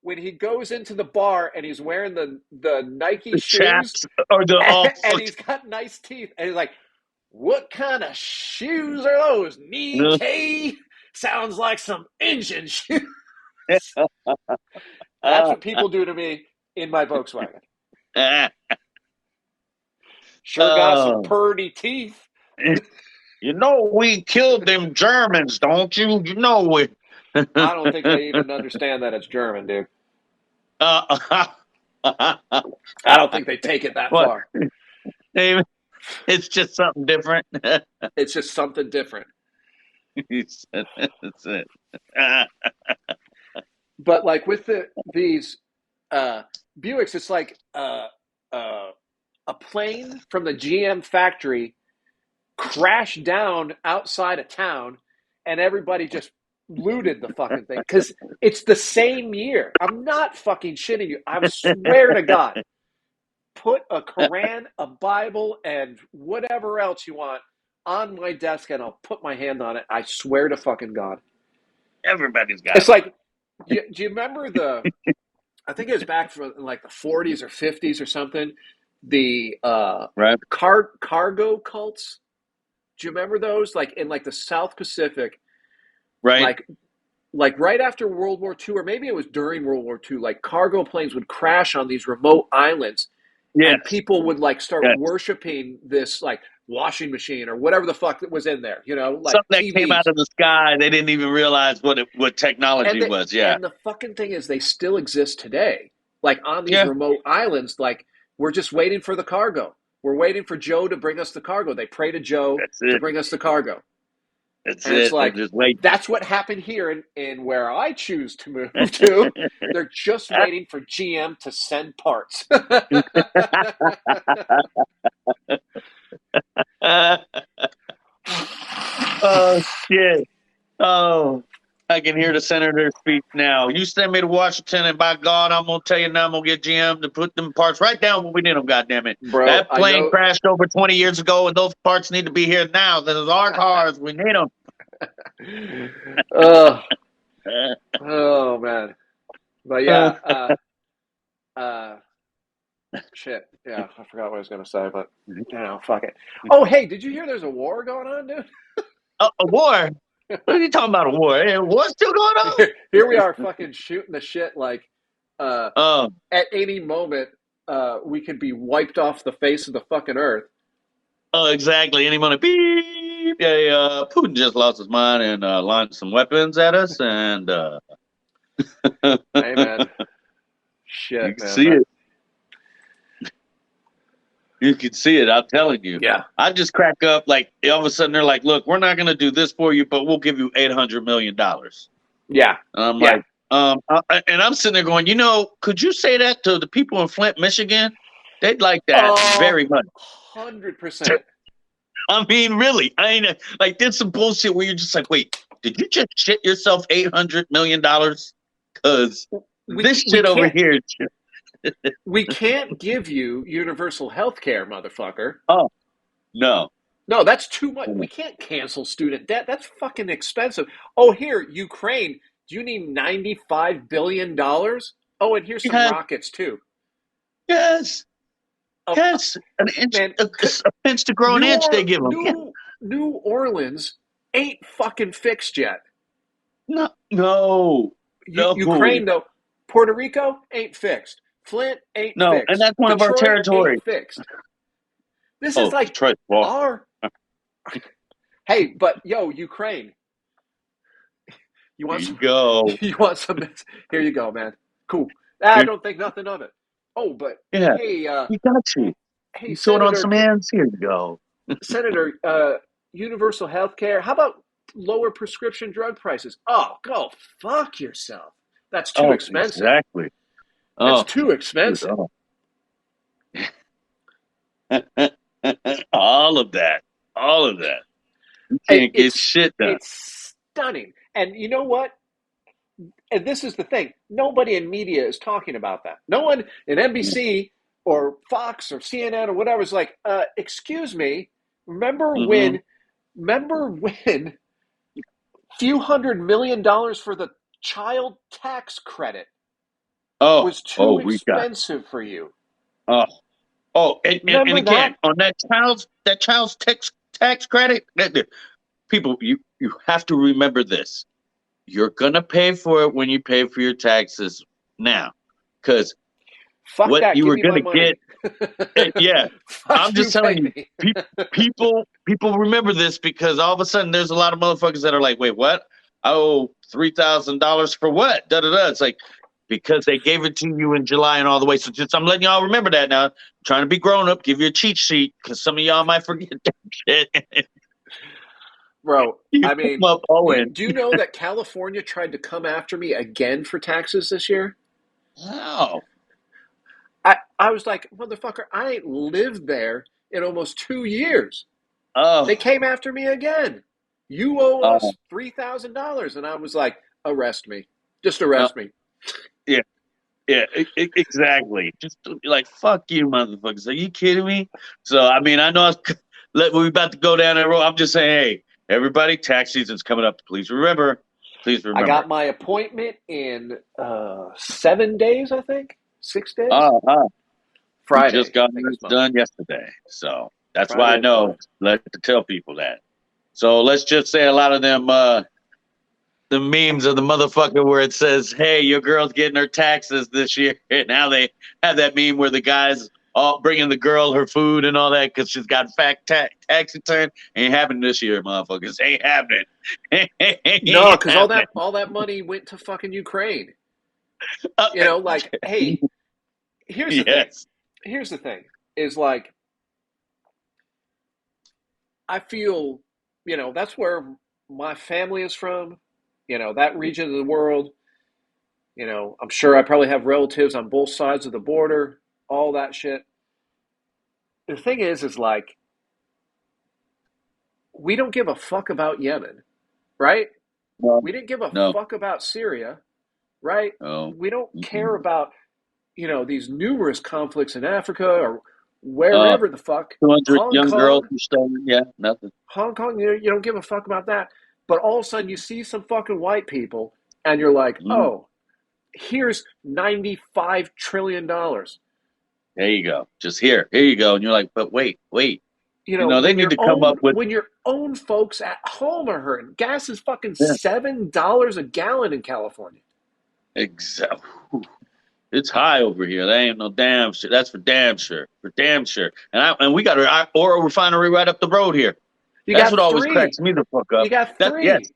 [SPEAKER 1] when he goes into the bar and he's wearing the Nike
[SPEAKER 2] The
[SPEAKER 1] shoes
[SPEAKER 2] chaps or the oh
[SPEAKER 1] and he's got nice teeth and he's like, "What kind of shoes are those? Nikkei? Sounds like some engine shoes." That's what people do to me in my Volkswagen. Sure got some
[SPEAKER 2] oh.
[SPEAKER 1] purty teeth.
[SPEAKER 2] You know we killed them Germans, don't you? You know we.
[SPEAKER 1] I don't think they even understand that it's German, dude.
[SPEAKER 2] uh,
[SPEAKER 1] I don't think they take it that
[SPEAKER 2] what?
[SPEAKER 1] far.
[SPEAKER 2] It's just something different.
[SPEAKER 1] It's just something different.
[SPEAKER 2] That's it.
[SPEAKER 1] But like with these Buicks, it's like a plane from the GM factory crashed down outside of town, and everybody just looted the fucking thing because it's the same year. I'm not fucking shitting you. I swear to God. Put a Quran, a Bible, and whatever else you want on my desk, and I'll put my hand on it. I swear to fucking God.
[SPEAKER 2] Everybody's got
[SPEAKER 1] It's
[SPEAKER 2] them.
[SPEAKER 1] like, do you remember I think it was back from like the 40s or 50s or something, the
[SPEAKER 2] Right?
[SPEAKER 1] cargo cults. Do you remember those? Like in like the South Pacific,
[SPEAKER 2] Right?
[SPEAKER 1] like right after World War II, or maybe it was during World War II, like cargo planes would crash on these remote islands and
[SPEAKER 2] Yes.
[SPEAKER 1] people would like start
[SPEAKER 2] Yes.
[SPEAKER 1] worshiping this like washing machine or whatever the fuck that was in there, like
[SPEAKER 2] Something that came out
[SPEAKER 1] TVs.
[SPEAKER 2] of the sky. They didn't even realize what
[SPEAKER 1] And
[SPEAKER 2] technology was. Yeah.
[SPEAKER 1] the fucking thing is they still exist today. Like on these
[SPEAKER 2] Yeah.
[SPEAKER 1] remote islands, like we're just waiting for the cargo. We're waiting for Joe to bring us the cargo. They pray to Joe
[SPEAKER 2] That's
[SPEAKER 1] to
[SPEAKER 2] it.
[SPEAKER 1] bring us the cargo.
[SPEAKER 2] That's
[SPEAKER 1] And it's
[SPEAKER 2] it. They're
[SPEAKER 1] like
[SPEAKER 2] just waiting.
[SPEAKER 1] that's what happened here in where I choose to move to. They're just waiting for GM to send parts.
[SPEAKER 2] Oh shit. Oh, I can hear the senator speak now. You send me to Washington, and by God, I'm gonna tell you now. I'm gonna get GM to put them parts right down when we need them. Goddamn it!
[SPEAKER 1] Bro,
[SPEAKER 2] That
[SPEAKER 1] I
[SPEAKER 2] plane
[SPEAKER 1] know.
[SPEAKER 2] crashed over 20 years ago, and those parts need to be here now. Those are our cars. We need them.
[SPEAKER 1] Oh, oh man. But yeah, uh, shit. Yeah, I forgot what I was gonna say, but fuck it. Oh, hey, did you hear there's a war going on, dude?
[SPEAKER 2] A war? What are you talking about? A war? What's still going on?
[SPEAKER 1] Here we are, fucking shooting the shit. Like,
[SPEAKER 2] Oh,
[SPEAKER 1] at any moment, we could be wiped off the face of the fucking earth.
[SPEAKER 2] oh, exactly. Any money? Beep. Yeah, Putin just lost his mind and launched some weapons at us, and
[SPEAKER 1] Hey, man.
[SPEAKER 2] You
[SPEAKER 1] Shit,
[SPEAKER 2] can
[SPEAKER 1] man.
[SPEAKER 2] see it. You can see it. I'm telling you.
[SPEAKER 1] Yeah.
[SPEAKER 2] I just crack up. Like all of a sudden, they're like, "Look, we're not going to do this for you, but we'll give you $800 million."
[SPEAKER 1] Yeah.
[SPEAKER 2] And I'm
[SPEAKER 1] Yeah.
[SPEAKER 2] like, and I'm sitting there going, could you say that to the people in Flint, Michigan? They'd like that
[SPEAKER 1] Oh,
[SPEAKER 2] very much.
[SPEAKER 1] 100%.
[SPEAKER 2] I mean, really, I ain't like did some bullshit where you're just like, wait, did you just shit yourself $800 million? Because this
[SPEAKER 1] We
[SPEAKER 2] shit over
[SPEAKER 1] can't
[SPEAKER 2] here.
[SPEAKER 1] we can't give you universal health care, motherfucker.
[SPEAKER 2] Oh no,
[SPEAKER 1] No, that's too much. We can't cancel student debt. That's fucking expensive. Oh, here, Ukraine. Do you need $95 billion? Oh, and here's some
[SPEAKER 2] yes,
[SPEAKER 1] rockets too.
[SPEAKER 2] yes,
[SPEAKER 1] Oh,
[SPEAKER 2] yes, an inch,
[SPEAKER 1] man,
[SPEAKER 2] a pinch to grow an inch. They give them. Yeah.
[SPEAKER 1] New Orleans ain't fucking fixed yet.
[SPEAKER 2] No, no, no,
[SPEAKER 1] Ukraine though, Puerto Rico ain't fixed. Flint ain't
[SPEAKER 2] no, and
[SPEAKER 1] fixed.
[SPEAKER 2] that's one of our
[SPEAKER 1] Detroit ain't
[SPEAKER 2] territories.
[SPEAKER 1] fixed. This is
[SPEAKER 2] Oh,
[SPEAKER 1] like
[SPEAKER 2] Detroit. Well,
[SPEAKER 1] our. Hey, but yo, Ukraine, you
[SPEAKER 2] here
[SPEAKER 1] want
[SPEAKER 2] you
[SPEAKER 1] some?
[SPEAKER 2] go.
[SPEAKER 1] You want some? Here you go, man. Cool. I
[SPEAKER 2] Here,
[SPEAKER 1] don't think nothing of it. Oh, but
[SPEAKER 2] yeah,
[SPEAKER 1] hey,
[SPEAKER 2] you got you.
[SPEAKER 1] hey,
[SPEAKER 2] You throw it on
[SPEAKER 1] Senator,
[SPEAKER 2] some ends. Here you go.
[SPEAKER 1] Senator, universal health care. How about lower prescription drug prices? Oh, go fuck yourself. That's too
[SPEAKER 2] Oh,
[SPEAKER 1] expensive.
[SPEAKER 2] exactly.
[SPEAKER 1] That's
[SPEAKER 2] Oh,
[SPEAKER 1] too
[SPEAKER 2] dude,
[SPEAKER 1] expensive.
[SPEAKER 2] oh. All of that. All of that. You can't get
[SPEAKER 1] It's
[SPEAKER 2] shit done.
[SPEAKER 1] it's stunning. And you know what? And this is the thing. Nobody in media is talking about that. No one in NBC or Fox or CNN or whatever is like, excuse me, remember
[SPEAKER 2] Mm-hmm.
[SPEAKER 1] when few $100 million for the child tax credit
[SPEAKER 2] Oh,
[SPEAKER 1] was
[SPEAKER 2] oh,
[SPEAKER 1] too
[SPEAKER 2] we got.
[SPEAKER 1] expensive for you?
[SPEAKER 2] Oh, oh, and
[SPEAKER 1] Remember
[SPEAKER 2] again
[SPEAKER 1] that?
[SPEAKER 2] on that child's tax credit. People, you have to remember this. You're gonna pay for it when you pay for your taxes now, because
[SPEAKER 1] Fuck
[SPEAKER 2] what
[SPEAKER 1] that.
[SPEAKER 2] you
[SPEAKER 1] Give
[SPEAKER 2] were
[SPEAKER 1] me my
[SPEAKER 2] gonna get.
[SPEAKER 1] money.
[SPEAKER 2] Yeah, I'm
[SPEAKER 1] Fuck you,
[SPEAKER 2] just telling
[SPEAKER 1] pay
[SPEAKER 2] you,
[SPEAKER 1] me.
[SPEAKER 2] people remember this because all of a sudden there's a lot of motherfuckers that are like, wait, what? I owe $3,000 for what? Da da da. It's like because they gave it to you in July and all the way. So just I'm letting y'all remember that now. I'm trying to be grown up, give you a cheat sheet because some of y'all might forget that shit.
[SPEAKER 1] Bro,
[SPEAKER 2] You
[SPEAKER 1] I
[SPEAKER 2] come
[SPEAKER 1] mean,
[SPEAKER 2] up Owen.
[SPEAKER 1] do you know that California tried to come after me again for taxes this year?
[SPEAKER 2] Wow.
[SPEAKER 1] I was like, motherfucker, I ain't lived there in almost 2 years. They
[SPEAKER 2] Oh,
[SPEAKER 1] came after me again. You owe
[SPEAKER 2] oh,
[SPEAKER 1] us $3,000. And I was like, arrest me. Just
[SPEAKER 2] uh,
[SPEAKER 1] arrest me.
[SPEAKER 2] yeah, yeah, exactly. Just like fuck you, motherfuckers. Are you kidding me? So I mean, I know we're about to go down that road. I'm just saying, hey, everybody, tax season's coming up. Please remember. Please
[SPEAKER 1] I got
[SPEAKER 2] remember.
[SPEAKER 1] my appointment in 7 days, I think. 6 days?
[SPEAKER 2] Uh, uh, we just
[SPEAKER 1] Friday,
[SPEAKER 2] got
[SPEAKER 1] I think
[SPEAKER 2] ours
[SPEAKER 1] it's Monday.
[SPEAKER 2] done yesterday, so that's why
[SPEAKER 1] Friday
[SPEAKER 2] I
[SPEAKER 1] is mine.
[SPEAKER 2] know. Let to tell people that. So let's just say a lot of them. The memes of the motherfucker where it says, "Hey, your girl's getting her taxes this year," and now they have that meme where the guy's all bringing the girl her food and all that because she's got fat tax return. Ain't happening this year, motherfuckers. Ain't happening.
[SPEAKER 1] No,
[SPEAKER 2] Ain't
[SPEAKER 1] because
[SPEAKER 2] happening.
[SPEAKER 1] all that money went to fucking Ukraine.
[SPEAKER 2] Uh,
[SPEAKER 1] Like, hey, here's the thing.
[SPEAKER 2] yes.
[SPEAKER 1] Here's the thing is like, I feel, that's where my family is from, that region of the world. I'm sure I probably have relatives on both sides of the border, all that shit. The thing is like, we don't give a fuck about Yemen, right?
[SPEAKER 2] No.
[SPEAKER 1] We didn't give a
[SPEAKER 2] No.
[SPEAKER 1] fuck about Syria, right?
[SPEAKER 2] No.
[SPEAKER 1] We don't care
[SPEAKER 2] Mm-mm.
[SPEAKER 1] about, these numerous conflicts in Africa or
[SPEAKER 2] Uh,
[SPEAKER 1] wherever the fuck.
[SPEAKER 2] 200
[SPEAKER 1] Hong
[SPEAKER 2] young girls
[SPEAKER 1] Kong,
[SPEAKER 2] were stolen. Yeah, nothing.
[SPEAKER 1] Hong Kong, you don't give a fuck about that. But all of a sudden, you see some fucking white people, and you're like,
[SPEAKER 2] Mm.
[SPEAKER 1] oh, here's $95 trillion.
[SPEAKER 2] There you go. Just here you go. And you're like, but wait. They
[SPEAKER 1] When
[SPEAKER 2] need to come up with.
[SPEAKER 1] your own folks at home are hurting. Gas is fucking
[SPEAKER 2] Yeah,
[SPEAKER 1] $7 a gallon in California.
[SPEAKER 2] exactly. It's high over here. That ain't no damn shit. That's for damn sure. For damn sure. And we got an oil refinery right up the road here.
[SPEAKER 1] You
[SPEAKER 2] That's what
[SPEAKER 1] got
[SPEAKER 2] always
[SPEAKER 1] three.
[SPEAKER 2] cracks me the fuck
[SPEAKER 1] You
[SPEAKER 2] up.
[SPEAKER 1] got
[SPEAKER 2] That yes,
[SPEAKER 1] three.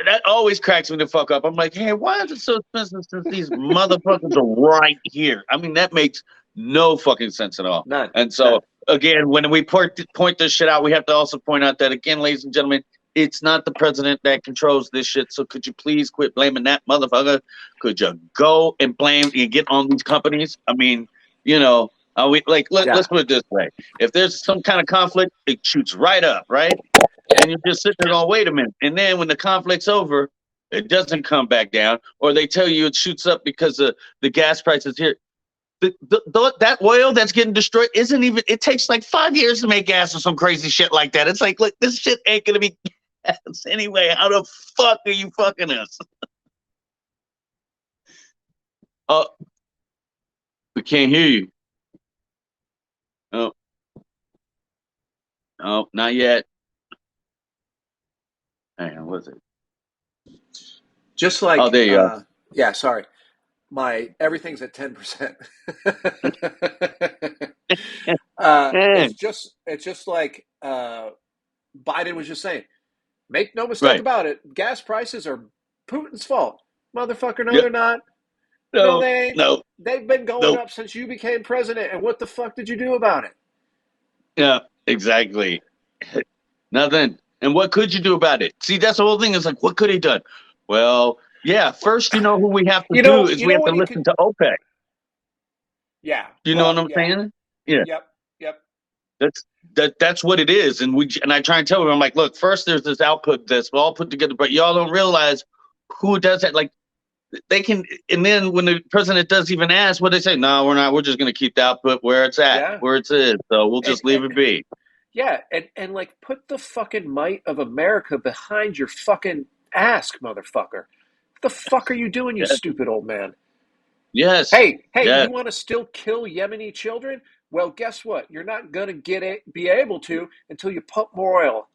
[SPEAKER 2] that always cracks me the fuck up. I'm like, hey, why is it so expensive since these motherfuckers are right here? I mean, that makes no fucking sense at all.
[SPEAKER 1] None.
[SPEAKER 2] And so, again, when we point this shit out, we have to also point out that, again, ladies and gentlemen, it's not the president that controls this shit. So could you please quit blaming that motherfucker? Could you go and blame and get on these companies? I mean, you know, let's put it this way. If there's some kind of conflict, it shoots right up, right? And you're just sitting there going, wait a minute. And then when the conflict's over, it doesn't come back down, or they tell you it shoots up because of the gas prices here. That oil that's getting destroyed isn't even, it takes like 5 years to make gas or some crazy shit like that. It's like, look, this shit ain't going to be gas anyway. How the fuck are you fucking us? We can't hear you. Oh, not yet. Hang on, what's it?
[SPEAKER 1] Just like,
[SPEAKER 2] oh, there you go.
[SPEAKER 1] Yeah, sorry. Everything's at 10%. It's just like Biden was just saying. Make no mistake about it. Gas prices are Putin's fault, motherfucker. No, they're not. No, they ain't.
[SPEAKER 2] No,
[SPEAKER 1] they've been going up since you became president. And what the fuck did you do about it?
[SPEAKER 2] Yeah, exactly. Nothing. And what could you do about it? See, that's the whole thing. It's like, what could he done? Well, yeah. First, who we have to do is we have to listen to OPEC.
[SPEAKER 1] Yeah.
[SPEAKER 2] You know what I'm saying? Yeah.
[SPEAKER 1] Yep.
[SPEAKER 2] That's what it is. And I try and tell them, I'm like, look, first there's this output that's all put together, but y'all don't realize who does that. Like they can, and then when the president does even ask, what they say, no, we're not. We're just going to keep the output where it's at, where it is. So we'll just leave it be.
[SPEAKER 1] Yeah, and like put the fucking might of America behind your fucking ass, motherfucker. What the fuck are you doing, you stupid old man?
[SPEAKER 2] Yes.
[SPEAKER 1] Hey, you want to still kill Yemeni children? Well, guess what? You're not gonna be able to until you pump more oil.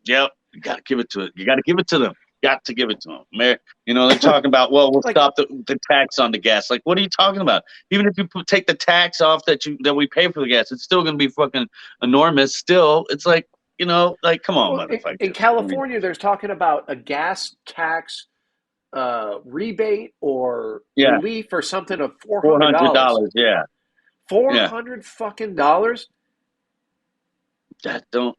[SPEAKER 2] Yep, you got to give it to it. You got to give it to them. Got to give it to them. You know, they're talking about, well, we'll stop the tax on the gas. Like, what are you talking about? Even if you take the tax off that we pay for the gas, it's still going to be fucking enormous. Still, it's like, you know, like, come on, motherfucker.
[SPEAKER 1] In California, there's talking about a gas tax rebate or relief or something of $400.
[SPEAKER 2] Yeah.
[SPEAKER 1] $400 fucking dollars.
[SPEAKER 2] That don't.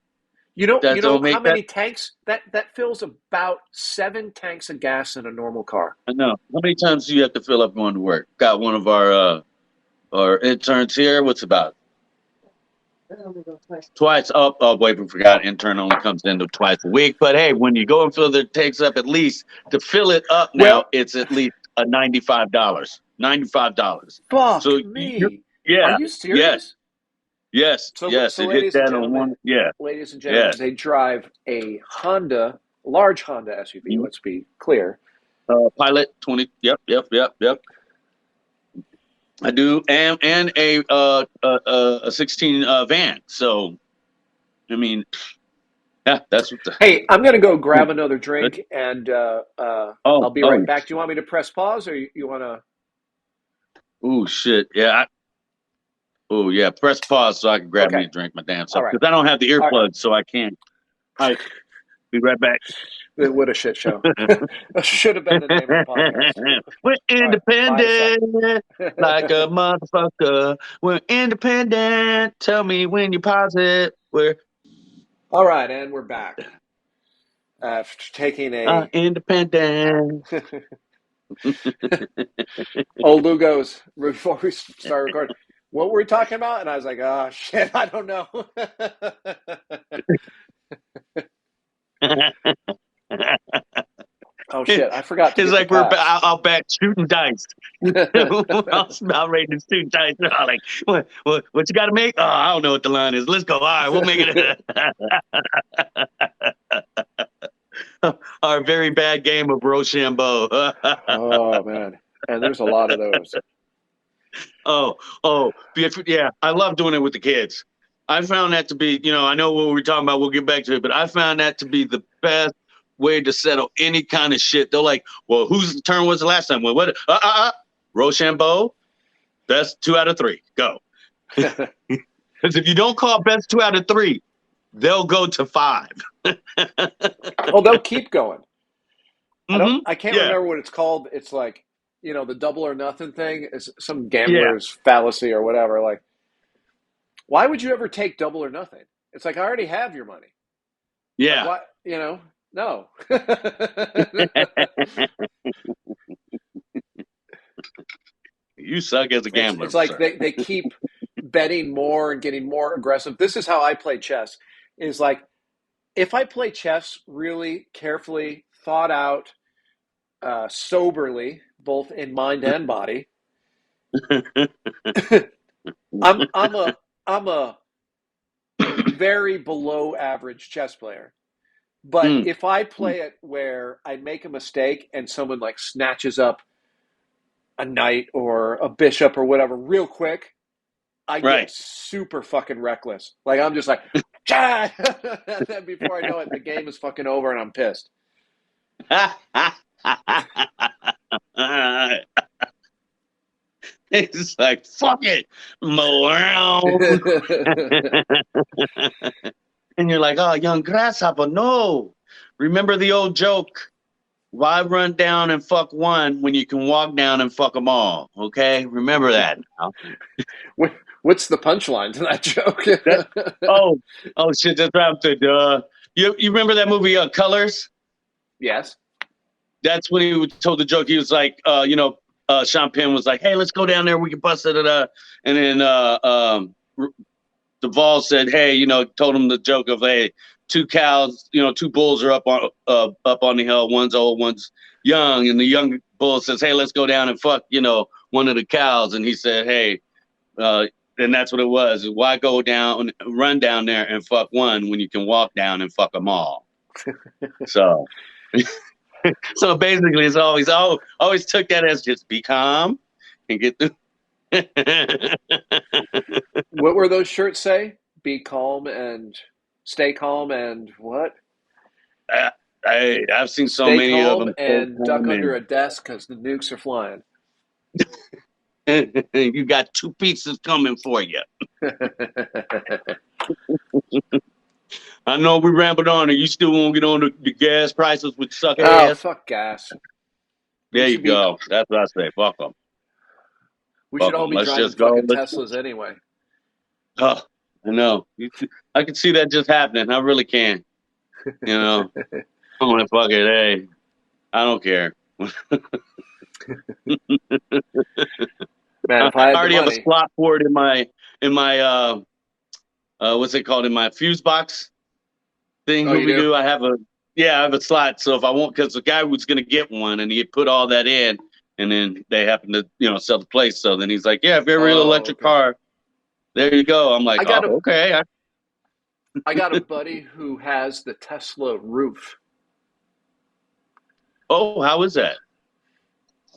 [SPEAKER 1] You know how many tanks that fills about 7 tanks of gas in a normal car.
[SPEAKER 2] I know. How many times do you have to fill up going to work? Got one of our interns here. What's about? Twice. Oh, wait, we forgot. Intern only comes in twice a week. But hey, when you go and fill the tanks up, at least to fill it up now, it's at least $95. $95.
[SPEAKER 1] Fuck so me. Are you serious?
[SPEAKER 2] Yes.
[SPEAKER 1] So
[SPEAKER 2] it hit that on one. Yeah.
[SPEAKER 1] Ladies and gentlemen, they drive a large Honda SUV. Let's be clear.
[SPEAKER 2] Pilot 20. Yep. I do, and a 16 van. So, I mean, yeah, that's what.
[SPEAKER 1] Hey, I'm gonna go grab another drink, and I'll be right back. Do you want me to press pause, or you want to?
[SPEAKER 2] Oh shit! Yeah. Yeah. Press pause so I can grab me a drink, my damn self, because I don't have the earplugs, so I can't. All right. Be right back.
[SPEAKER 1] What a shit show. Should have been the name of the podcast.
[SPEAKER 2] We're independent, like a motherfucker. We're independent. Tell me when you pause it.
[SPEAKER 1] All right, and we're back. Taking a...
[SPEAKER 2] independent.
[SPEAKER 1] Old Lou goes, before we start recording, what were we talking about? And I was like, oh, shit, I don't know. Oh shit! I forgot.
[SPEAKER 2] It's like we're out back shooting dice. I was about ready to shoot dice. I'm like, what you got to make? Oh, I don't know what the line is. Let's go. All right, we'll make it. Our very bad game of Rochambeau.
[SPEAKER 1] Oh man, and there's a lot of those.
[SPEAKER 2] Yeah. I love doing it with the kids. I found that to be, I know what we're talking about. We'll get back to it, but I found that to be the best way to settle any kind of shit. They're like, well, whose turn was the last time? Well, what? Rochambeau, best 2 out of 3. Go. Because if you don't call best 2 out of 3, they'll go to 5.
[SPEAKER 1] Oh, they'll keep going.
[SPEAKER 2] Mm-hmm.
[SPEAKER 1] I can't
[SPEAKER 2] Yeah.
[SPEAKER 1] remember what it's called. It's like, the double or nothing thing is some
[SPEAKER 2] Yeah.
[SPEAKER 1] gambler's fallacy or whatever. Like, why would you ever take double or nothing? It's like, I already have your money. Like,
[SPEAKER 2] Yeah.
[SPEAKER 1] what, no.
[SPEAKER 2] You suck as a gambler,
[SPEAKER 1] It's like
[SPEAKER 2] sir.
[SPEAKER 1] they keep betting more and getting more aggressive. This is how I play chess. Is like, if I play chess really carefully, thought out, soberly, both in mind and body, I'm a very below average chess player. But
[SPEAKER 2] Mm.
[SPEAKER 1] if I play it where I make a mistake and someone like snatches up a knight or a bishop or whatever real quick, I get
[SPEAKER 2] Right.
[SPEAKER 1] super fucking reckless. Like I'm just like, "Chah!" And then before I know it, the game is fucking over and I'm pissed.
[SPEAKER 2] It's like, fuck it. Around. And you're like, oh, young grasshopper, no. Remember the old joke? Why run down and fuck one when you can walk down and fuck them all? Okay? Remember that now.
[SPEAKER 1] What's the punchline to that joke?
[SPEAKER 2] That, oh, oh shit, that's right. You remember that movie, Colors?
[SPEAKER 1] Yes.
[SPEAKER 2] That's when he told the joke. He was like, Sean Penn was like, hey, let's go down there. We can bust it. And then Duvall said, hey, told him the joke of, hey, two cows, two bulls are up on the hill. One's old, one's young. And the young bull says, hey, let's go down and fuck, one of the cows. And he said, hey, and that's what it was. Why run down there and fuck one when you can walk down and fuck them all? So, so basically, it's always took that as just be calm and get through.
[SPEAKER 1] What were those shirts say? Be calm and stay calm and what?
[SPEAKER 2] I've seen so
[SPEAKER 1] Stay
[SPEAKER 2] many of
[SPEAKER 1] calm
[SPEAKER 2] them.
[SPEAKER 1] and duck under a desk because the nukes are flying.
[SPEAKER 2] You got two pizzas coming for you. I know we rambled on, and you still won't get on the gas prices with suck
[SPEAKER 1] Oh,
[SPEAKER 2] ass.
[SPEAKER 1] fuck gas.
[SPEAKER 2] There you go. That's what I say. Fuck them.
[SPEAKER 1] We
[SPEAKER 2] Fuck
[SPEAKER 1] should all
[SPEAKER 2] them.
[SPEAKER 1] be
[SPEAKER 2] Let's
[SPEAKER 1] driving
[SPEAKER 2] just go.
[SPEAKER 1] fucking Teslas anyway.
[SPEAKER 2] Oh, I know. I can see that just happening. I really can. I'm like, fuck it. Hey, I don't care.
[SPEAKER 1] Man,
[SPEAKER 2] I
[SPEAKER 1] if I had the
[SPEAKER 2] already have a
[SPEAKER 1] money,
[SPEAKER 2] slot for it in my what's it called, in my fuse box thing.
[SPEAKER 1] oh, you do?
[SPEAKER 2] I have a slot. So if I want, because the guy was going to get one and he put all that in, and then they happen to sell the place. So then he's like, yeah, if you're a real
[SPEAKER 1] Oh,
[SPEAKER 2] electric
[SPEAKER 1] okay.
[SPEAKER 2] car, there you go. I'm like,
[SPEAKER 1] I got a
[SPEAKER 2] oh, okay.
[SPEAKER 1] I got a buddy who has the Tesla roof.
[SPEAKER 2] Oh, how is that?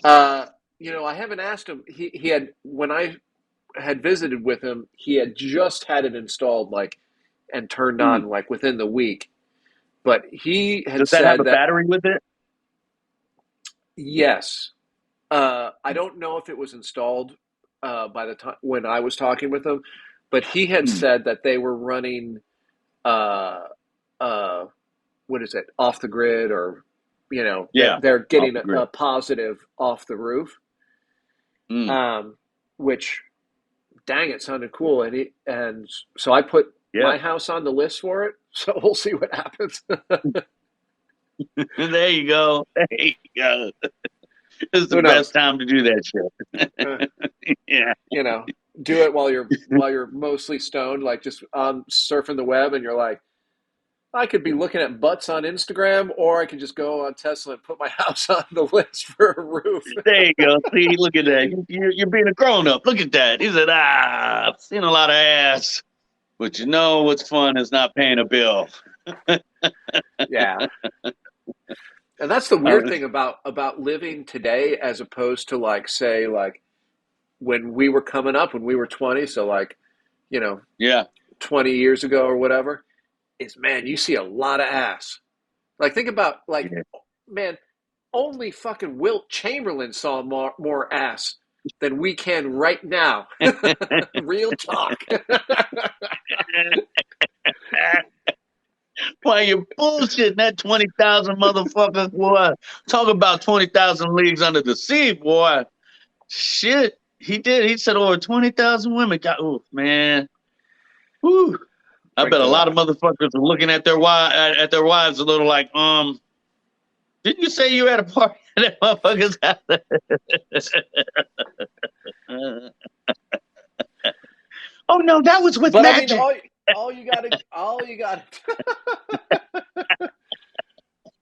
[SPEAKER 1] I haven't asked him. He had when I had visited with him, he had just had it installed, like, and turned
[SPEAKER 2] Hmm.
[SPEAKER 1] on, like, within the week. But he had
[SPEAKER 2] Does that have
[SPEAKER 1] said
[SPEAKER 2] a
[SPEAKER 1] that
[SPEAKER 2] battery with it?
[SPEAKER 1] yes. I don't know if it was installed by the time when I was talking with him, but he had
[SPEAKER 2] Hmm.
[SPEAKER 1] said that they were running uh, uh, what is it, off the grid, or
[SPEAKER 2] Yeah,
[SPEAKER 1] they're
[SPEAKER 2] off
[SPEAKER 1] getting
[SPEAKER 2] the
[SPEAKER 1] a
[SPEAKER 2] grid.
[SPEAKER 1] positive off the roof,
[SPEAKER 2] Hmm.
[SPEAKER 1] which dang, it sounded cool, and so I put
[SPEAKER 2] Yeah,
[SPEAKER 1] my house on the list for it. So we'll see what happens.
[SPEAKER 2] there you go. There you go. This is the
[SPEAKER 1] Who
[SPEAKER 2] best
[SPEAKER 1] knows?
[SPEAKER 2] time to do that shit.
[SPEAKER 1] Uh,
[SPEAKER 2] Yeah.
[SPEAKER 1] you know, do it while you're mostly stoned, like just surfing the web, and you're like, I could be looking at butts on Instagram, or I could just go on Tesla and put my house on the list for a roof.
[SPEAKER 2] There you go. See, look at that. You're being a grown up. Look at that. He said, I've seen a lot of ass, but what's fun is not paying a bill.
[SPEAKER 1] Yeah, and that's the
[SPEAKER 2] Uh,
[SPEAKER 1] weird thing about living today, as opposed to, like, say, like when we were coming up, when we were 20. So, like, you know,
[SPEAKER 2] yeah.
[SPEAKER 1] 20 years ago or whatever. Is, man, you see a lot of ass. Like, think about, like,
[SPEAKER 2] Yeah.
[SPEAKER 1] man, only fucking Wilt Chamberlain saw more ass than we can right now. Real talk.
[SPEAKER 2] Why you bullshitting that 20,000 motherfucker, boy? Talk about 20,000 leagues under the sea, boy. Shit. He did. He said over 20,000 women got, oh, man. Whew. I
[SPEAKER 1] Drink
[SPEAKER 2] bet a
[SPEAKER 1] to
[SPEAKER 2] lot of
[SPEAKER 1] that.
[SPEAKER 2] motherfuckers are looking at their wives a little like, didn't you say you had a party at that motherfucker's house? Oh no, that was with
[SPEAKER 1] But I mean,
[SPEAKER 2] magic.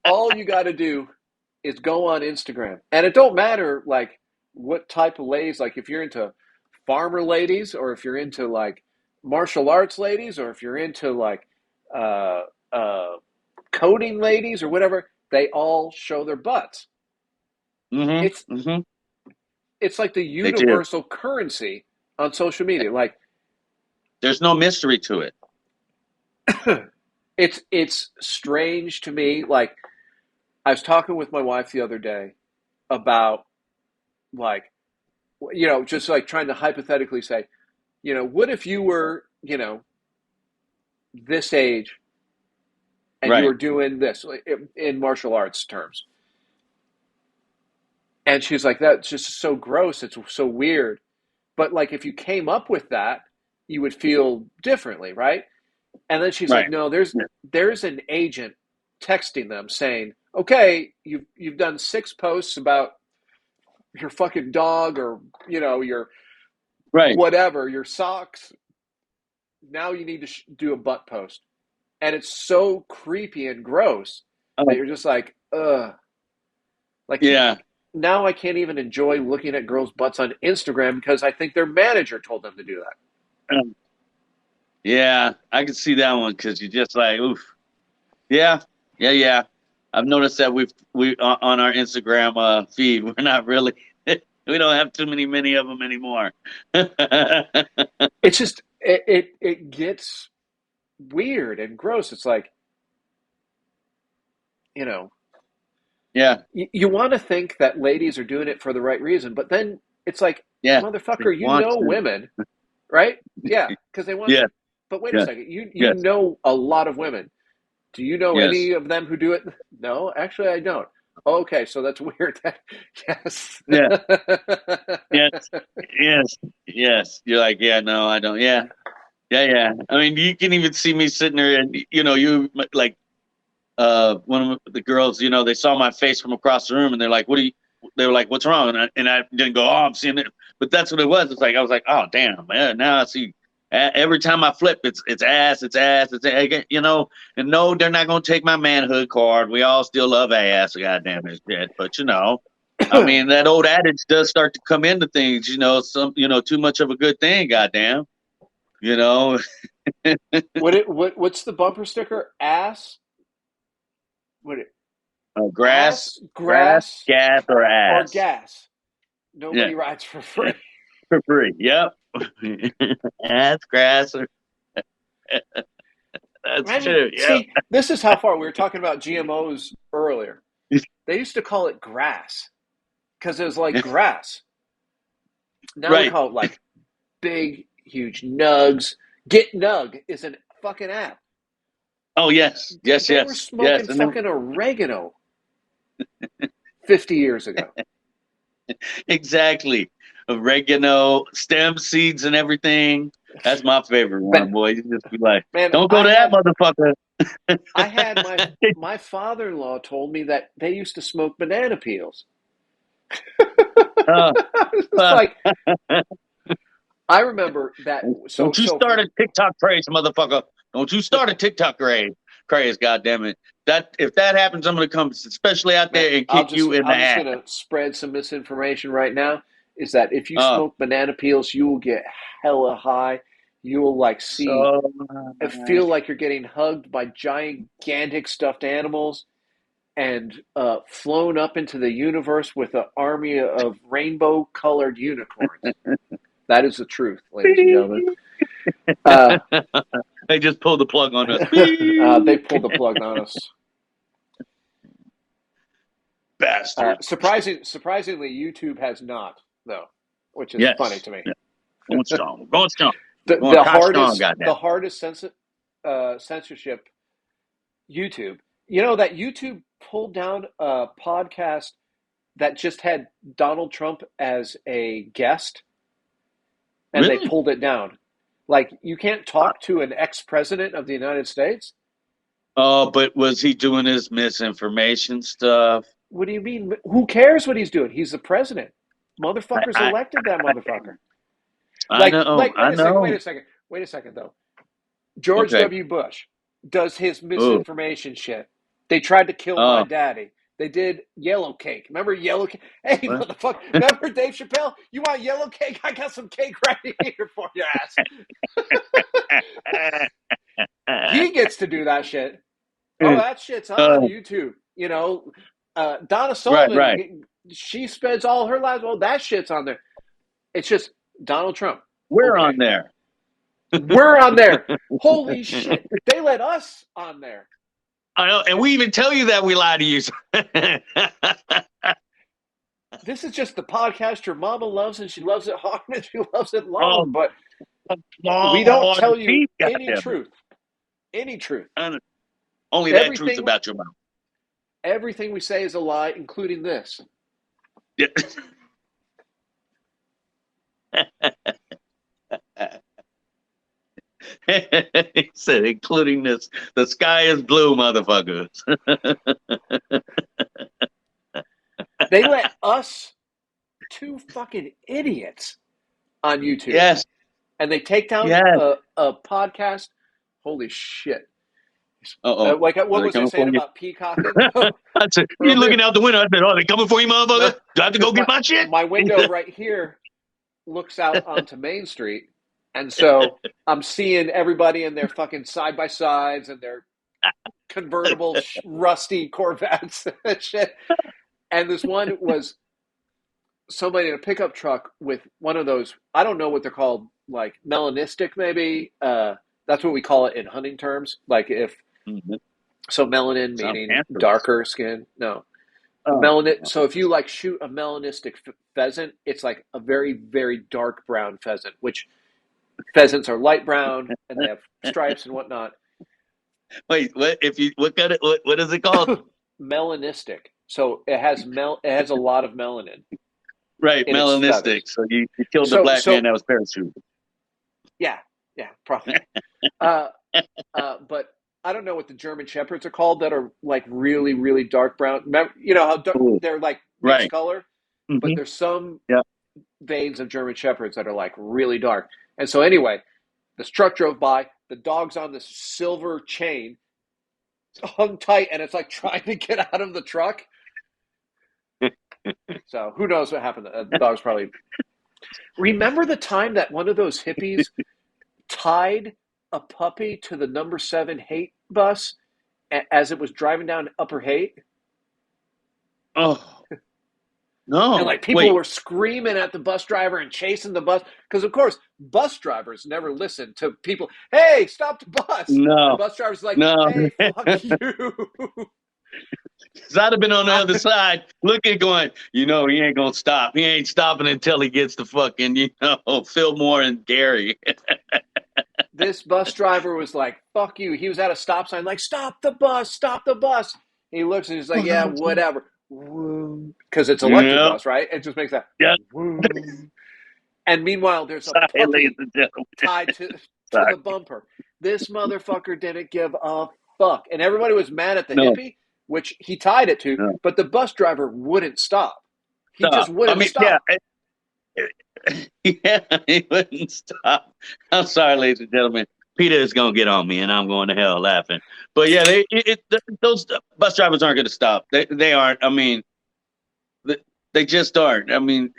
[SPEAKER 1] all you gotta do is go on Instagram, and it don't matter like what type of ladies. Like if you're into farmer ladies, or if you're into like martial arts ladies, or if you're into like uh, uh, coding ladies or whatever, they all show their butts. It's
[SPEAKER 2] Mm-hmm. Mm-hmm.
[SPEAKER 1] it's like the
[SPEAKER 2] They do.
[SPEAKER 1] universal currency on social media. Like
[SPEAKER 2] There's no mystery to it.
[SPEAKER 1] it's strange to me. Like I was talking with my wife the other day about like just like trying to hypothetically say, what if you were, this age and you
[SPEAKER 2] Right.
[SPEAKER 1] were doing this like, in martial arts terms. And she's like, that's just so gross. It's so weird. But like, if you came up with that, you would feel differently, right? And then she's like,
[SPEAKER 2] Right.
[SPEAKER 1] no, there's an agent texting them saying, okay, you've done 6 posts about your fucking dog or your
[SPEAKER 2] Right.
[SPEAKER 1] whatever, your socks. Now you need to do a butt post, and it's so creepy and gross that
[SPEAKER 2] Oh,
[SPEAKER 1] you're just like, ugh. Like
[SPEAKER 2] yeah.
[SPEAKER 1] now I can't even enjoy looking at girls' butts on Instagram because I think their manager told them to do that.
[SPEAKER 2] Um, Yeah. I can see that one because you're just like, oof. Yeah. Yeah. Yeah. I've noticed that we on our Instagram feed, we're not really we don't have too many of them anymore.
[SPEAKER 1] It's just it gets weird and gross. It's like you know
[SPEAKER 2] Yeah.
[SPEAKER 1] you want to think that ladies are doing it for the right reason, but then it's like,
[SPEAKER 2] Yeah. They
[SPEAKER 1] motherfucker,
[SPEAKER 2] want to.
[SPEAKER 1] women, right? Yeah, because they want
[SPEAKER 2] Yeah.
[SPEAKER 1] to. But wait a
[SPEAKER 2] Yeah.
[SPEAKER 1] second, you
[SPEAKER 2] Yes.
[SPEAKER 1] know a lot of women. Do you know
[SPEAKER 2] Yes.
[SPEAKER 1] any of them who do it? No, actually, I don't. Okay, so that's weird. Yes.
[SPEAKER 2] Yeah. Yes. Yes. Yes. You're like, yeah, no, I don't. Yeah. Yeah. Yeah. I mean, you can even see me sitting there and, you like, one of the girls, they saw my face from across the room and they're like, they were like, what's wrong? And I didn't go, oh, I'm seeing it. But that's what it was. It's like, I was like, oh, damn, man. Now I see every time I flip, it's ass, and no, they're not going to take my manhood card. We all still love ass, goddamn it, shit. But, I mean, that old adage does start to come into things, too much of a good thing, goddamn, you know,
[SPEAKER 1] What's the bumper sticker? Ass. What?
[SPEAKER 2] grass,
[SPEAKER 1] Ass,
[SPEAKER 2] grass,
[SPEAKER 1] grass,
[SPEAKER 2] gas, or
[SPEAKER 1] or
[SPEAKER 2] ass.
[SPEAKER 1] gas.
[SPEAKER 2] Yeah.
[SPEAKER 1] Nobody rides for free.
[SPEAKER 2] For free. Yep. That's grass. That's
[SPEAKER 1] Imagine.
[SPEAKER 2] true. Yep.
[SPEAKER 1] See, this is how far we were talking about GMOs earlier. They used to call it grass because it was like grass. Now we
[SPEAKER 2] Right.
[SPEAKER 1] call it like big, huge nugs. Get Nug is a fucking app.
[SPEAKER 2] Oh yes. Yes.
[SPEAKER 1] They were
[SPEAKER 2] Yes. Yes.
[SPEAKER 1] smoking
[SPEAKER 2] And then,
[SPEAKER 1] fucking oregano 50 years ago.
[SPEAKER 2] exactly. Oregano, stem seeds, and everything. That's my favorite one,
[SPEAKER 1] But
[SPEAKER 2] boy. You just be like,
[SPEAKER 1] man,
[SPEAKER 2] don't go to that motherfucker.
[SPEAKER 1] I had my father-in-law told me that they used to smoke banana peels.
[SPEAKER 2] uh,
[SPEAKER 1] It's
[SPEAKER 2] uh,
[SPEAKER 1] like I remember that.
[SPEAKER 2] don't you start a TikTok craze, motherfucker. Don't you start a TikTok craze, goddamn it. That if that happens, I'm gonna come especially out
[SPEAKER 1] man,
[SPEAKER 2] there and kick you in the
[SPEAKER 1] I'm just
[SPEAKER 2] ass.
[SPEAKER 1] gonna spread some misinformation right now. Is that if you
[SPEAKER 2] Uh,
[SPEAKER 1] smoke banana peels, you will get hella high. You will like see,
[SPEAKER 2] so
[SPEAKER 1] feel like you're getting hugged by gigantic stuffed animals and flown up into the universe with an army of rainbow colored unicorns. That is the truth, ladies and gentlemen. Uh,
[SPEAKER 2] they just pulled the plug on us.
[SPEAKER 1] they pulled the plug on us.
[SPEAKER 2] Bastard.
[SPEAKER 1] Surprisingly, YouTube has not, though, which is funny
[SPEAKER 2] Yes.
[SPEAKER 1] to me.
[SPEAKER 2] Yeah. Going strong. Going strong.
[SPEAKER 1] The,
[SPEAKER 2] Going
[SPEAKER 1] the
[SPEAKER 2] cock strong,
[SPEAKER 1] hardest
[SPEAKER 2] goddamn.
[SPEAKER 1] the hardest censorship YouTube. You know that YouTube pulled down a podcast that just had Donald Trump as a guest, and they
[SPEAKER 2] Really?
[SPEAKER 1] pulled it down. Like, you can't talk to an ex-president of the United States?
[SPEAKER 2] Oh, but was he doing his misinformation stuff?
[SPEAKER 1] What do you mean? Who cares what he's doing? He's the president.
[SPEAKER 2] I,
[SPEAKER 1] Motherfuckers
[SPEAKER 2] I,
[SPEAKER 1] elected that motherfucker.
[SPEAKER 2] I know,
[SPEAKER 1] Like,
[SPEAKER 2] I know.
[SPEAKER 1] wait a second though. George
[SPEAKER 2] Okay.
[SPEAKER 1] W. Bush does his
[SPEAKER 2] Oh,
[SPEAKER 1] misinformation shit. They tried to kill my
[SPEAKER 2] oh,
[SPEAKER 1] daddy. They did yellow cake. Remember yellow cake? Hey,
[SPEAKER 2] what?
[SPEAKER 1] motherfucker. Remember Dave Chappelle? You want yellow cake? I got some cake right here for your ass. He gets to do that shit. Oh, that shit's on
[SPEAKER 2] Uh,
[SPEAKER 1] YouTube. You know, Donna
[SPEAKER 2] right, right.
[SPEAKER 1] Sullivan, she spends all her life. Well, that shit's on there. It's just Donald Trump.
[SPEAKER 2] We're
[SPEAKER 1] Okay.
[SPEAKER 2] on there.
[SPEAKER 1] We're on there. Holy shit. They let us on there.
[SPEAKER 2] I know, and we even tell you that we lie to you.
[SPEAKER 1] This is just the podcast your mama loves, and she loves it hard and she loves it
[SPEAKER 2] Oh,
[SPEAKER 1] long. But we
[SPEAKER 2] long,
[SPEAKER 1] don't
[SPEAKER 2] hard
[SPEAKER 1] tell you
[SPEAKER 2] beef,
[SPEAKER 1] any
[SPEAKER 2] goddamn it.
[SPEAKER 1] truth. Any truth.
[SPEAKER 2] Only that truth
[SPEAKER 1] Everything
[SPEAKER 2] about your mouth.
[SPEAKER 1] everything we say is a lie, including this.
[SPEAKER 2] Yeah. He said, including this, the sky is blue, motherfuckers.
[SPEAKER 1] They let us, two fucking idiots, on YouTube.
[SPEAKER 2] Yes,
[SPEAKER 1] And they take down
[SPEAKER 2] yes.
[SPEAKER 1] a podcast. Holy shit.
[SPEAKER 2] Uh-oh.
[SPEAKER 1] Like,
[SPEAKER 2] Are
[SPEAKER 1] what
[SPEAKER 2] they
[SPEAKER 1] was I
[SPEAKER 2] coming for
[SPEAKER 1] saying
[SPEAKER 2] you?
[SPEAKER 1] about peacocking
[SPEAKER 2] I said, you're
[SPEAKER 1] earlier?
[SPEAKER 2] looking out the window. I said, oh, they coming for you, motherfucker? Do I have to go
[SPEAKER 1] Because
[SPEAKER 2] get my shit?
[SPEAKER 1] my window right here looks out onto Main Street. And so I'm seeing everybody in their fucking side-by-sides and their convertible rusty Corvettes and shit. And this one was somebody in a pickup truck with one of those, I don't know what they're called, like melanistic maybe. That's what we call it in hunting terms. Like if,
[SPEAKER 2] Mhm.
[SPEAKER 1] so melanin
[SPEAKER 2] Sounds
[SPEAKER 1] meaning
[SPEAKER 2] cancerous.
[SPEAKER 1] darker skin. No.
[SPEAKER 2] Oh,
[SPEAKER 1] Melanin. So if you like shoot a melanistic pheasant, it's like a very, very dark brown pheasant, which pheasants are light brown and they have stripes and whatnot.
[SPEAKER 2] wait, what? If you look at it, what is it called?
[SPEAKER 1] Melanistic. So it has a lot of melanin
[SPEAKER 2] Right,
[SPEAKER 1] in its feathers.
[SPEAKER 2] melanistic. So you killed the
[SPEAKER 1] So
[SPEAKER 2] black man
[SPEAKER 1] so
[SPEAKER 2] that was parachuting.
[SPEAKER 1] yeah, probably. Uh, but I don't know what the German shepherds are called that are like really, really dark brown. You know how
[SPEAKER 2] Ooh,
[SPEAKER 1] they're like mixed
[SPEAKER 2] right.
[SPEAKER 1] color, but
[SPEAKER 2] Hmm.
[SPEAKER 1] there's some
[SPEAKER 2] Yeah.
[SPEAKER 1] veins of German shepherds that are like really dark. And so anyway, this truck drove by. The dog's on this silver chain, hung tight, and it's like trying to get out of the truck. So who knows what happened? The dog's probably. Remember the time that one of those hippies tied a puppy to the number 7 hate bus as it was driving down Upper Haight?
[SPEAKER 2] Oh,
[SPEAKER 1] And
[SPEAKER 2] no.
[SPEAKER 1] like people
[SPEAKER 2] Wait.
[SPEAKER 1] were screaming at the bus driver and chasing the bus because, of course, bus drivers never listen to people. Hey, stop the bus! The
[SPEAKER 2] No.
[SPEAKER 1] bus driver's like,
[SPEAKER 2] No.
[SPEAKER 1] hey, fuck you.
[SPEAKER 2] Because I'd have been on the other side looking, going, he ain't going to stop. He ain't stopping until he gets to fucking, Fillmore and Gary.
[SPEAKER 1] This bus driver was like, fuck you. He was at a stop sign, like, stop the bus, stop the bus. He looks and he's like, yeah, whatever. Because it's electric
[SPEAKER 2] Yeah.
[SPEAKER 1] bus, right? It just makes that.
[SPEAKER 2] Yeah.
[SPEAKER 1] And meanwhile, there's a
[SPEAKER 2] Sorry, ladies
[SPEAKER 1] puppy
[SPEAKER 2] and gentlemen.
[SPEAKER 1] tied to
[SPEAKER 2] Sorry.
[SPEAKER 1] the bumper. This motherfucker didn't give a fuck. And everybody was mad at the
[SPEAKER 2] No.
[SPEAKER 1] hippie, which he tied it to,
[SPEAKER 2] No.
[SPEAKER 1] but the bus driver wouldn't stop. He just
[SPEAKER 2] Stop.
[SPEAKER 1] wouldn't stop.
[SPEAKER 2] Yeah, he wouldn't stop. I'm sorry, ladies and gentlemen. Peter is going to get on me, and I'm going to hell laughing. But yeah, those bus drivers aren't going to stop. They aren't. I mean, they just aren't. I mean,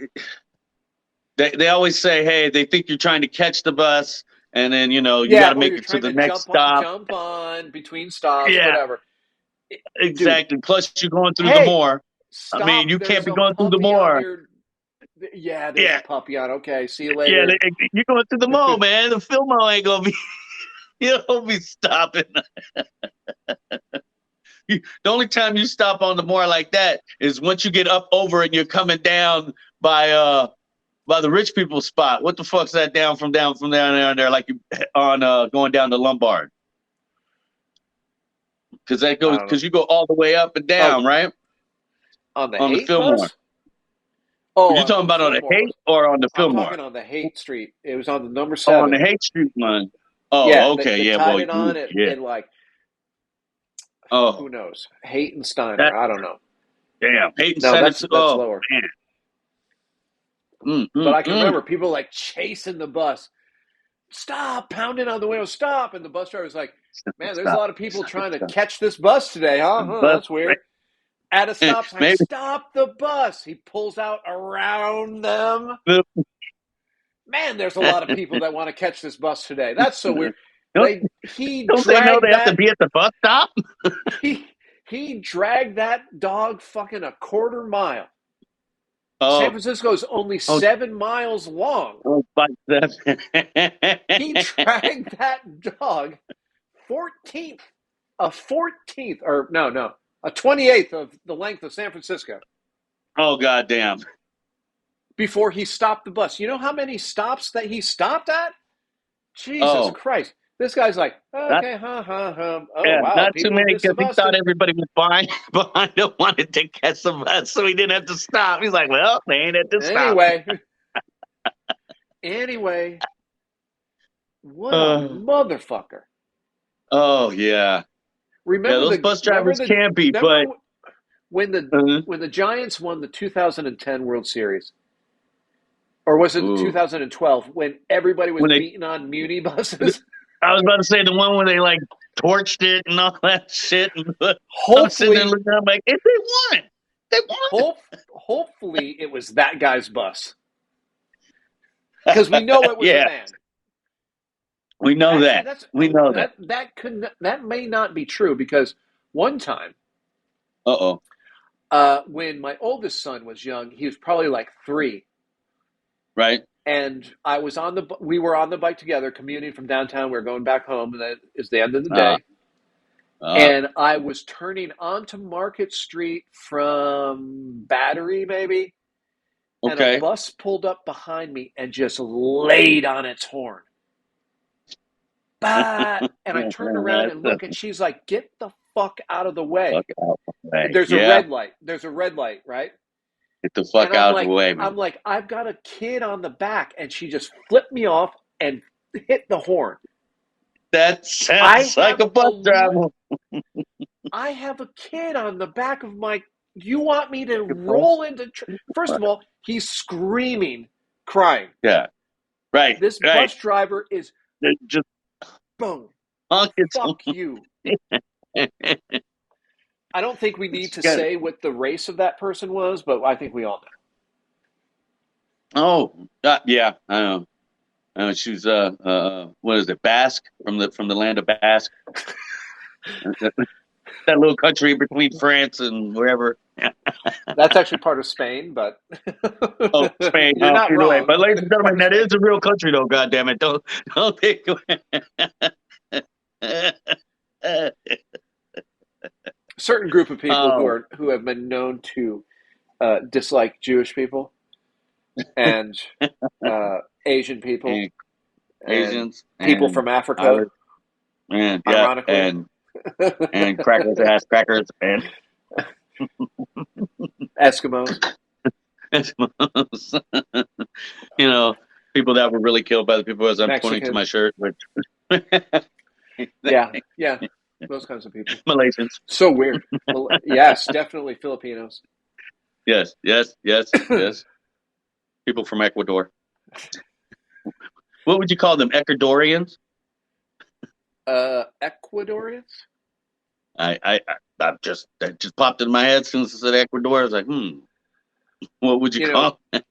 [SPEAKER 2] they always say, hey, they think you're trying to catch the bus, and then, you got to
[SPEAKER 1] Or
[SPEAKER 2] make
[SPEAKER 1] you're
[SPEAKER 2] it to
[SPEAKER 1] trying
[SPEAKER 2] the
[SPEAKER 1] to
[SPEAKER 2] next stop.
[SPEAKER 1] jump on between stops,
[SPEAKER 2] Yeah,
[SPEAKER 1] whatever.
[SPEAKER 2] exactly.
[SPEAKER 1] Dude,
[SPEAKER 2] Plus, you're going through the
[SPEAKER 1] hey,
[SPEAKER 2] moor. I mean,
[SPEAKER 1] stop.
[SPEAKER 2] you can't
[SPEAKER 1] There's
[SPEAKER 2] be
[SPEAKER 1] a
[SPEAKER 2] going through the
[SPEAKER 1] puppy on
[SPEAKER 2] moor.
[SPEAKER 1] your. Yeah, there's
[SPEAKER 2] Yeah,
[SPEAKER 1] a puppy on. Okay, see you
[SPEAKER 2] yeah.
[SPEAKER 1] later.
[SPEAKER 2] You're going through the mall, man. The Fillmore ain't going to be. You don't be stopping. The only time you stop on the moor like that is once you get up over it and you're coming down by the rich people spot. What the fuck's that down from down there, like you on going down to Lombard? because you go all the way up and
[SPEAKER 1] Oh,
[SPEAKER 2] down, right?
[SPEAKER 1] on the
[SPEAKER 2] On the
[SPEAKER 1] Haight
[SPEAKER 2] Fillmore.
[SPEAKER 1] bus? Oh,
[SPEAKER 2] You
[SPEAKER 1] on
[SPEAKER 2] talking
[SPEAKER 1] the
[SPEAKER 2] about on the
[SPEAKER 1] Fillmore
[SPEAKER 2] Haight
[SPEAKER 1] bus.
[SPEAKER 2] or on the
[SPEAKER 1] I'm
[SPEAKER 2] Fillmore?
[SPEAKER 1] talking on the Haight Street. It was on the number
[SPEAKER 2] Oh, on the
[SPEAKER 1] 7.
[SPEAKER 2] Haight Street one.
[SPEAKER 1] Yeah,
[SPEAKER 2] Oh, okay,
[SPEAKER 1] they
[SPEAKER 2] yeah.
[SPEAKER 1] tied
[SPEAKER 2] Well,
[SPEAKER 1] it on
[SPEAKER 2] yeah.
[SPEAKER 1] and like, who
[SPEAKER 2] Oh,
[SPEAKER 1] knows? Haight and Steiner.
[SPEAKER 2] that
[SPEAKER 1] I don't know.
[SPEAKER 2] damn Haight and
[SPEAKER 1] No,
[SPEAKER 2] Senate.
[SPEAKER 1] that's
[SPEAKER 2] Oh
[SPEAKER 1] lower.
[SPEAKER 2] man. Mm,
[SPEAKER 1] But
[SPEAKER 2] mm,
[SPEAKER 1] I can
[SPEAKER 2] mm.
[SPEAKER 1] remember people like chasing the bus. Stop, pounding on the window, stop. And the bus driver was like, man, there's a
[SPEAKER 2] Stop.
[SPEAKER 1] lot of people
[SPEAKER 2] Stop.
[SPEAKER 1] trying to
[SPEAKER 2] Stop.
[SPEAKER 1] catch this bus today, huh?
[SPEAKER 2] But
[SPEAKER 1] That's weird. At a stop sign,
[SPEAKER 2] maybe
[SPEAKER 1] stop the bus. He pulls out around them. Man, there's a lot of people that want to catch this bus today. That's so weird.
[SPEAKER 2] don't
[SPEAKER 1] He
[SPEAKER 2] don't they know
[SPEAKER 1] dragged
[SPEAKER 2] they have to
[SPEAKER 1] that
[SPEAKER 2] be at the bus stop?
[SPEAKER 1] he dragged that dog fucking a quarter mile. San
[SPEAKER 2] Oh,
[SPEAKER 1] Francisco is only
[SPEAKER 2] oh,
[SPEAKER 1] 7 miles long.
[SPEAKER 2] oh, but
[SPEAKER 1] He dragged that dog 14th, a 14th, or no, a 28th of the length of San Francisco
[SPEAKER 2] oh, goddamn.
[SPEAKER 1] before he stopped the bus. You know how many stops that he stopped at? Jesus
[SPEAKER 2] Oh,
[SPEAKER 1] Christ. This guy's like,
[SPEAKER 2] not
[SPEAKER 1] okay, oh,
[SPEAKER 2] yeah,
[SPEAKER 1] wow,
[SPEAKER 2] not too
[SPEAKER 1] people
[SPEAKER 2] many
[SPEAKER 1] miss the
[SPEAKER 2] because he
[SPEAKER 1] bus.
[SPEAKER 2] thought everybody was behind him wanted to catch the bus, so he didn't have to stop. He's like, well, they ain't at this stop.
[SPEAKER 1] Anyway, what a
[SPEAKER 2] Uh,
[SPEAKER 1] motherfucker.
[SPEAKER 2] oh yeah, yeah. Those bus drivers can be,
[SPEAKER 1] remember
[SPEAKER 2] but
[SPEAKER 1] when
[SPEAKER 2] uh,
[SPEAKER 1] the Giants won the 2010 World Series, or was it
[SPEAKER 2] ooh,
[SPEAKER 1] 2012 when everybody was
[SPEAKER 2] when they,
[SPEAKER 1] beating on Muni buses?
[SPEAKER 2] I was about to say the one where they like torched it and all that shit, and I'm sitting there
[SPEAKER 1] hopefully,
[SPEAKER 2] looking at them like, if they won, they won.
[SPEAKER 1] hopefully it was that guy's bus because we know it was a
[SPEAKER 2] Yeah,
[SPEAKER 1] man.
[SPEAKER 2] we know
[SPEAKER 1] Actually,
[SPEAKER 2] that. We know that.
[SPEAKER 1] that may not be true because one time,
[SPEAKER 2] Uh-oh.
[SPEAKER 1] when my oldest son was young, he was probably like 3,
[SPEAKER 2] Right?
[SPEAKER 1] and we were on the bike together, commuting from downtown. We were going back home, and that is the end of the
[SPEAKER 2] Uh,
[SPEAKER 1] day.
[SPEAKER 2] uh,
[SPEAKER 1] And I was turning onto Market Street from Battery, maybe, and a
[SPEAKER 2] okay.
[SPEAKER 1] bus pulled up behind me and just laid on its horn. Bah! And I turned around
[SPEAKER 2] That's
[SPEAKER 1] and
[SPEAKER 2] the
[SPEAKER 1] look, and she's like, "Get the fuck out of the way!
[SPEAKER 2] fuck out of the way.
[SPEAKER 1] There's a
[SPEAKER 2] Yeah,
[SPEAKER 1] red light. There's a red light, right?"
[SPEAKER 2] get the
[SPEAKER 1] And
[SPEAKER 2] fuck out of the way, man.
[SPEAKER 1] I'm like, I've got a kid on the back, and she just flipped me off and hit the horn.
[SPEAKER 2] That
[SPEAKER 1] I
[SPEAKER 2] sounds like
[SPEAKER 1] have
[SPEAKER 2] a bus driver.
[SPEAKER 1] I have a kid on the back of my. You want me to roll into? First of all, he's screaming, crying.
[SPEAKER 2] Yeah, right,
[SPEAKER 1] This
[SPEAKER 2] right.
[SPEAKER 1] bus driver is
[SPEAKER 2] Just
[SPEAKER 1] boom.
[SPEAKER 2] honking.
[SPEAKER 1] Fuck you. I don't think we need to say what the race of that person was, but I think we all
[SPEAKER 2] Oh, yeah, I know. She was what is it, Basque from the land of Basque, that little country between France and wherever.
[SPEAKER 1] know. That's actually part of Spain, but
[SPEAKER 2] Oh, Spain.
[SPEAKER 1] you're not
[SPEAKER 2] Either way,
[SPEAKER 1] wrong.
[SPEAKER 2] but ladies and
[SPEAKER 1] It's part
[SPEAKER 2] gentlemen,
[SPEAKER 1] of
[SPEAKER 2] that
[SPEAKER 1] Spain.
[SPEAKER 2] is a real country, though. God damn it! Don't think.
[SPEAKER 1] Certain group of people
[SPEAKER 2] Oh,
[SPEAKER 1] who have been known to dislike Jewish people and Asian people
[SPEAKER 2] and
[SPEAKER 1] and
[SPEAKER 2] Asians
[SPEAKER 1] people
[SPEAKER 2] and
[SPEAKER 1] from Africa,
[SPEAKER 2] Irish and yeah,
[SPEAKER 1] ironically.
[SPEAKER 2] and crackers, ass crackers, and
[SPEAKER 1] Eskimos.
[SPEAKER 2] you know, people that were really killed by the people as I'm pointing to my
[SPEAKER 1] Mexicans.
[SPEAKER 2] shirt, which
[SPEAKER 1] Yeah, those kinds of people.
[SPEAKER 2] Malaysians.
[SPEAKER 1] So weird. Well, yes, definitely Filipinos.
[SPEAKER 2] Yes, yes, yes, yes. People from Ecuador. What would you call them? Ecuadorians?
[SPEAKER 1] Ecuadorians?
[SPEAKER 2] I just that just popped in my head as soon as I said Ecuador. I was like, what would you
[SPEAKER 1] You know,
[SPEAKER 2] call them?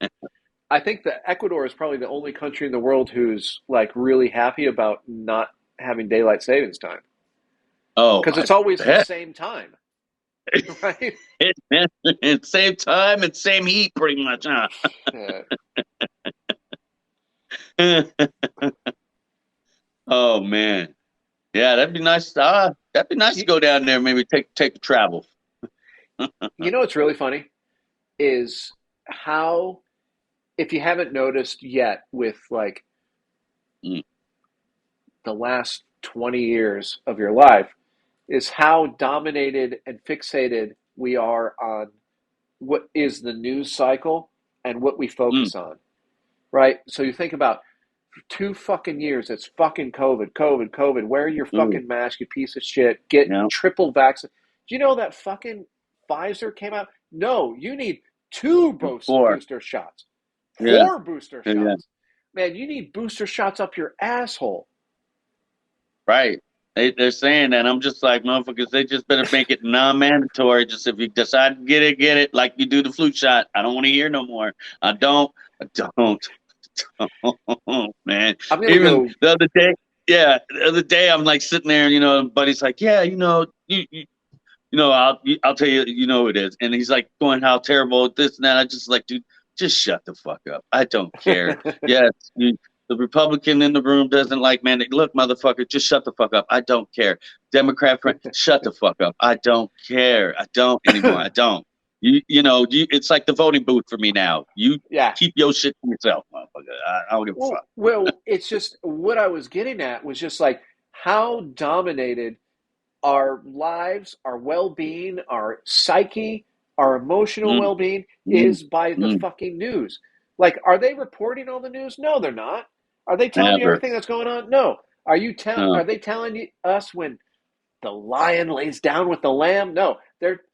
[SPEAKER 1] I think that Ecuador is probably the only country in the world who's like really happy about not having daylight savings time
[SPEAKER 2] Oh,
[SPEAKER 1] because
[SPEAKER 2] I
[SPEAKER 1] it's always the
[SPEAKER 2] bet.
[SPEAKER 1] same time, right?
[SPEAKER 2] It's same time and same heat, pretty much, huh?
[SPEAKER 1] Uh,
[SPEAKER 2] Oh man, yeah, that'd be nice. That'd be nice to
[SPEAKER 1] you,
[SPEAKER 2] go down there, maybe take the travel.
[SPEAKER 1] you know what's really funny is how, if you haven't noticed yet, with like
[SPEAKER 2] Mm,
[SPEAKER 1] the last 20 years of your life, is how dominated and fixated we are on what is the news cycle and what we focus on, right? So you think about 2 fucking years, it's fucking COVID, COVID, COVID. Wear your fucking mask, you piece of shit. Get triple vaccinated. Do you know that fucking Pfizer came out? No, you need 2 booster shots, 4 booster shots. Man, you need booster shots up your asshole.
[SPEAKER 2] Right. They're saying that. I'm just like, motherfuckers, they just better make it non-mandatory. Just if you decide to get it, like you do the flu shot. I don't want to hear no more. I don't, man. Even the other day, the other day, I'm like sitting there, and buddy's like, yeah, I'll tell you, who it is. And he's like going, how terrible this and that. I just like, dude, just shut the fuck up. I don't care. Yes, the Republican in the room doesn't like mandate. Look, motherfucker, just shut the fuck up. I don't care. Democrat friend, shut the fuck up. I don't care. I don't anymore. I don't. It's like the voting booth for me now. You keep your shit to yourself, motherfucker. I don't give a fuck.
[SPEAKER 1] Well, it's just what I was getting at was just like how dominated our lives, our well-being, our psyche, our emotional well-being is by the fucking news. Like, are they reporting all the news? No, they're not. Are they telling you everything that's going on? No. Are they telling us when the lion lays down with the lamb? No.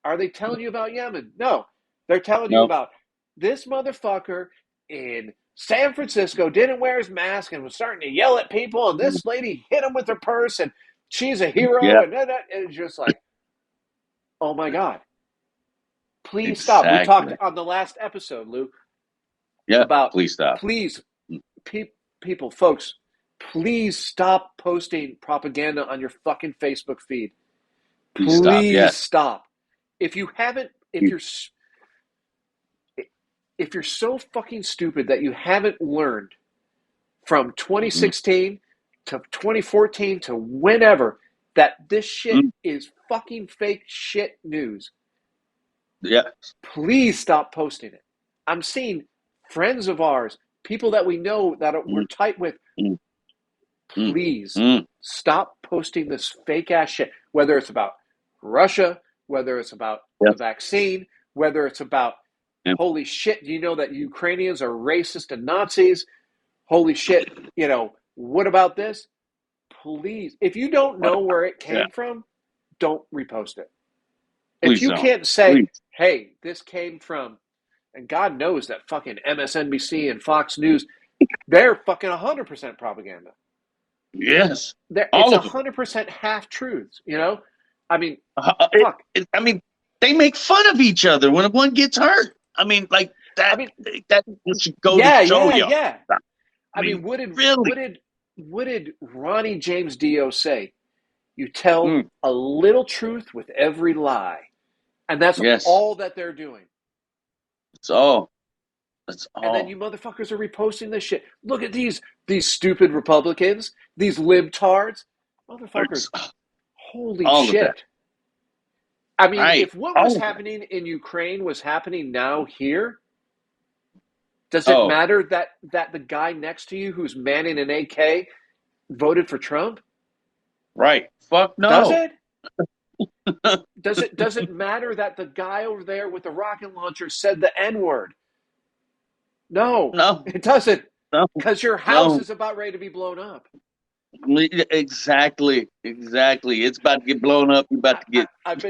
[SPEAKER 1] Are they telling you about Yemen? No. They're telling you about this motherfucker in San Francisco didn't wear his mask and was starting to yell at people, and this lady hit him with her purse, and she's a hero, and it's just like, oh my God. Please stop. We talked on the last episode, Lou. About
[SPEAKER 2] please stop.
[SPEAKER 1] Please, people, folks, please stop posting propaganda on your fucking Facebook feed. Please stop. If you haven't, if you're so fucking stupid that you haven't learned from 2016 to 2014 to whenever that this shit is fucking fake shit news.
[SPEAKER 2] Yeah.
[SPEAKER 1] Please stop posting it. I'm seeing friends of ours, people that we know that we're tight with. Please stop posting this fake ass shit. Whether it's about Russia, whether it's about the vaccine, whether it's about holy shit, do you know that Ukrainians are racist and Nazis? Holy shit, what about this? Please, if you don't know where it came from, don't repost it. If you can't say, hey, this came from, and God knows that fucking MSNBC and Fox News, they're fucking 100% propaganda.
[SPEAKER 2] Yes.
[SPEAKER 1] It's 100% half truths, I mean, fuck.
[SPEAKER 2] They make fun of each other when one gets hurt. I mean, like that. That should go to show you.
[SPEAKER 1] Yeah. I mean, what did Ronnie James Dio say? You tell a little truth with every lie, and that's all that they're doing.
[SPEAKER 2] That's all.
[SPEAKER 1] And then you motherfuckers are reposting this shit. Look at these stupid Republicans, these libtards, motherfuckers. Holy shit! I mean, if what was happening in Ukraine was happening now here, does it matter that the guy next to you who's manning an AK voted for Trump?
[SPEAKER 2] Right. Fuck no.
[SPEAKER 1] Does it? Does it matter that the guy over there with the rocket launcher said the N-word? No, it doesn't. Because your house is about ready to be blown up.
[SPEAKER 2] Exactly. It's about to get blown up. You're about to get.
[SPEAKER 1] I've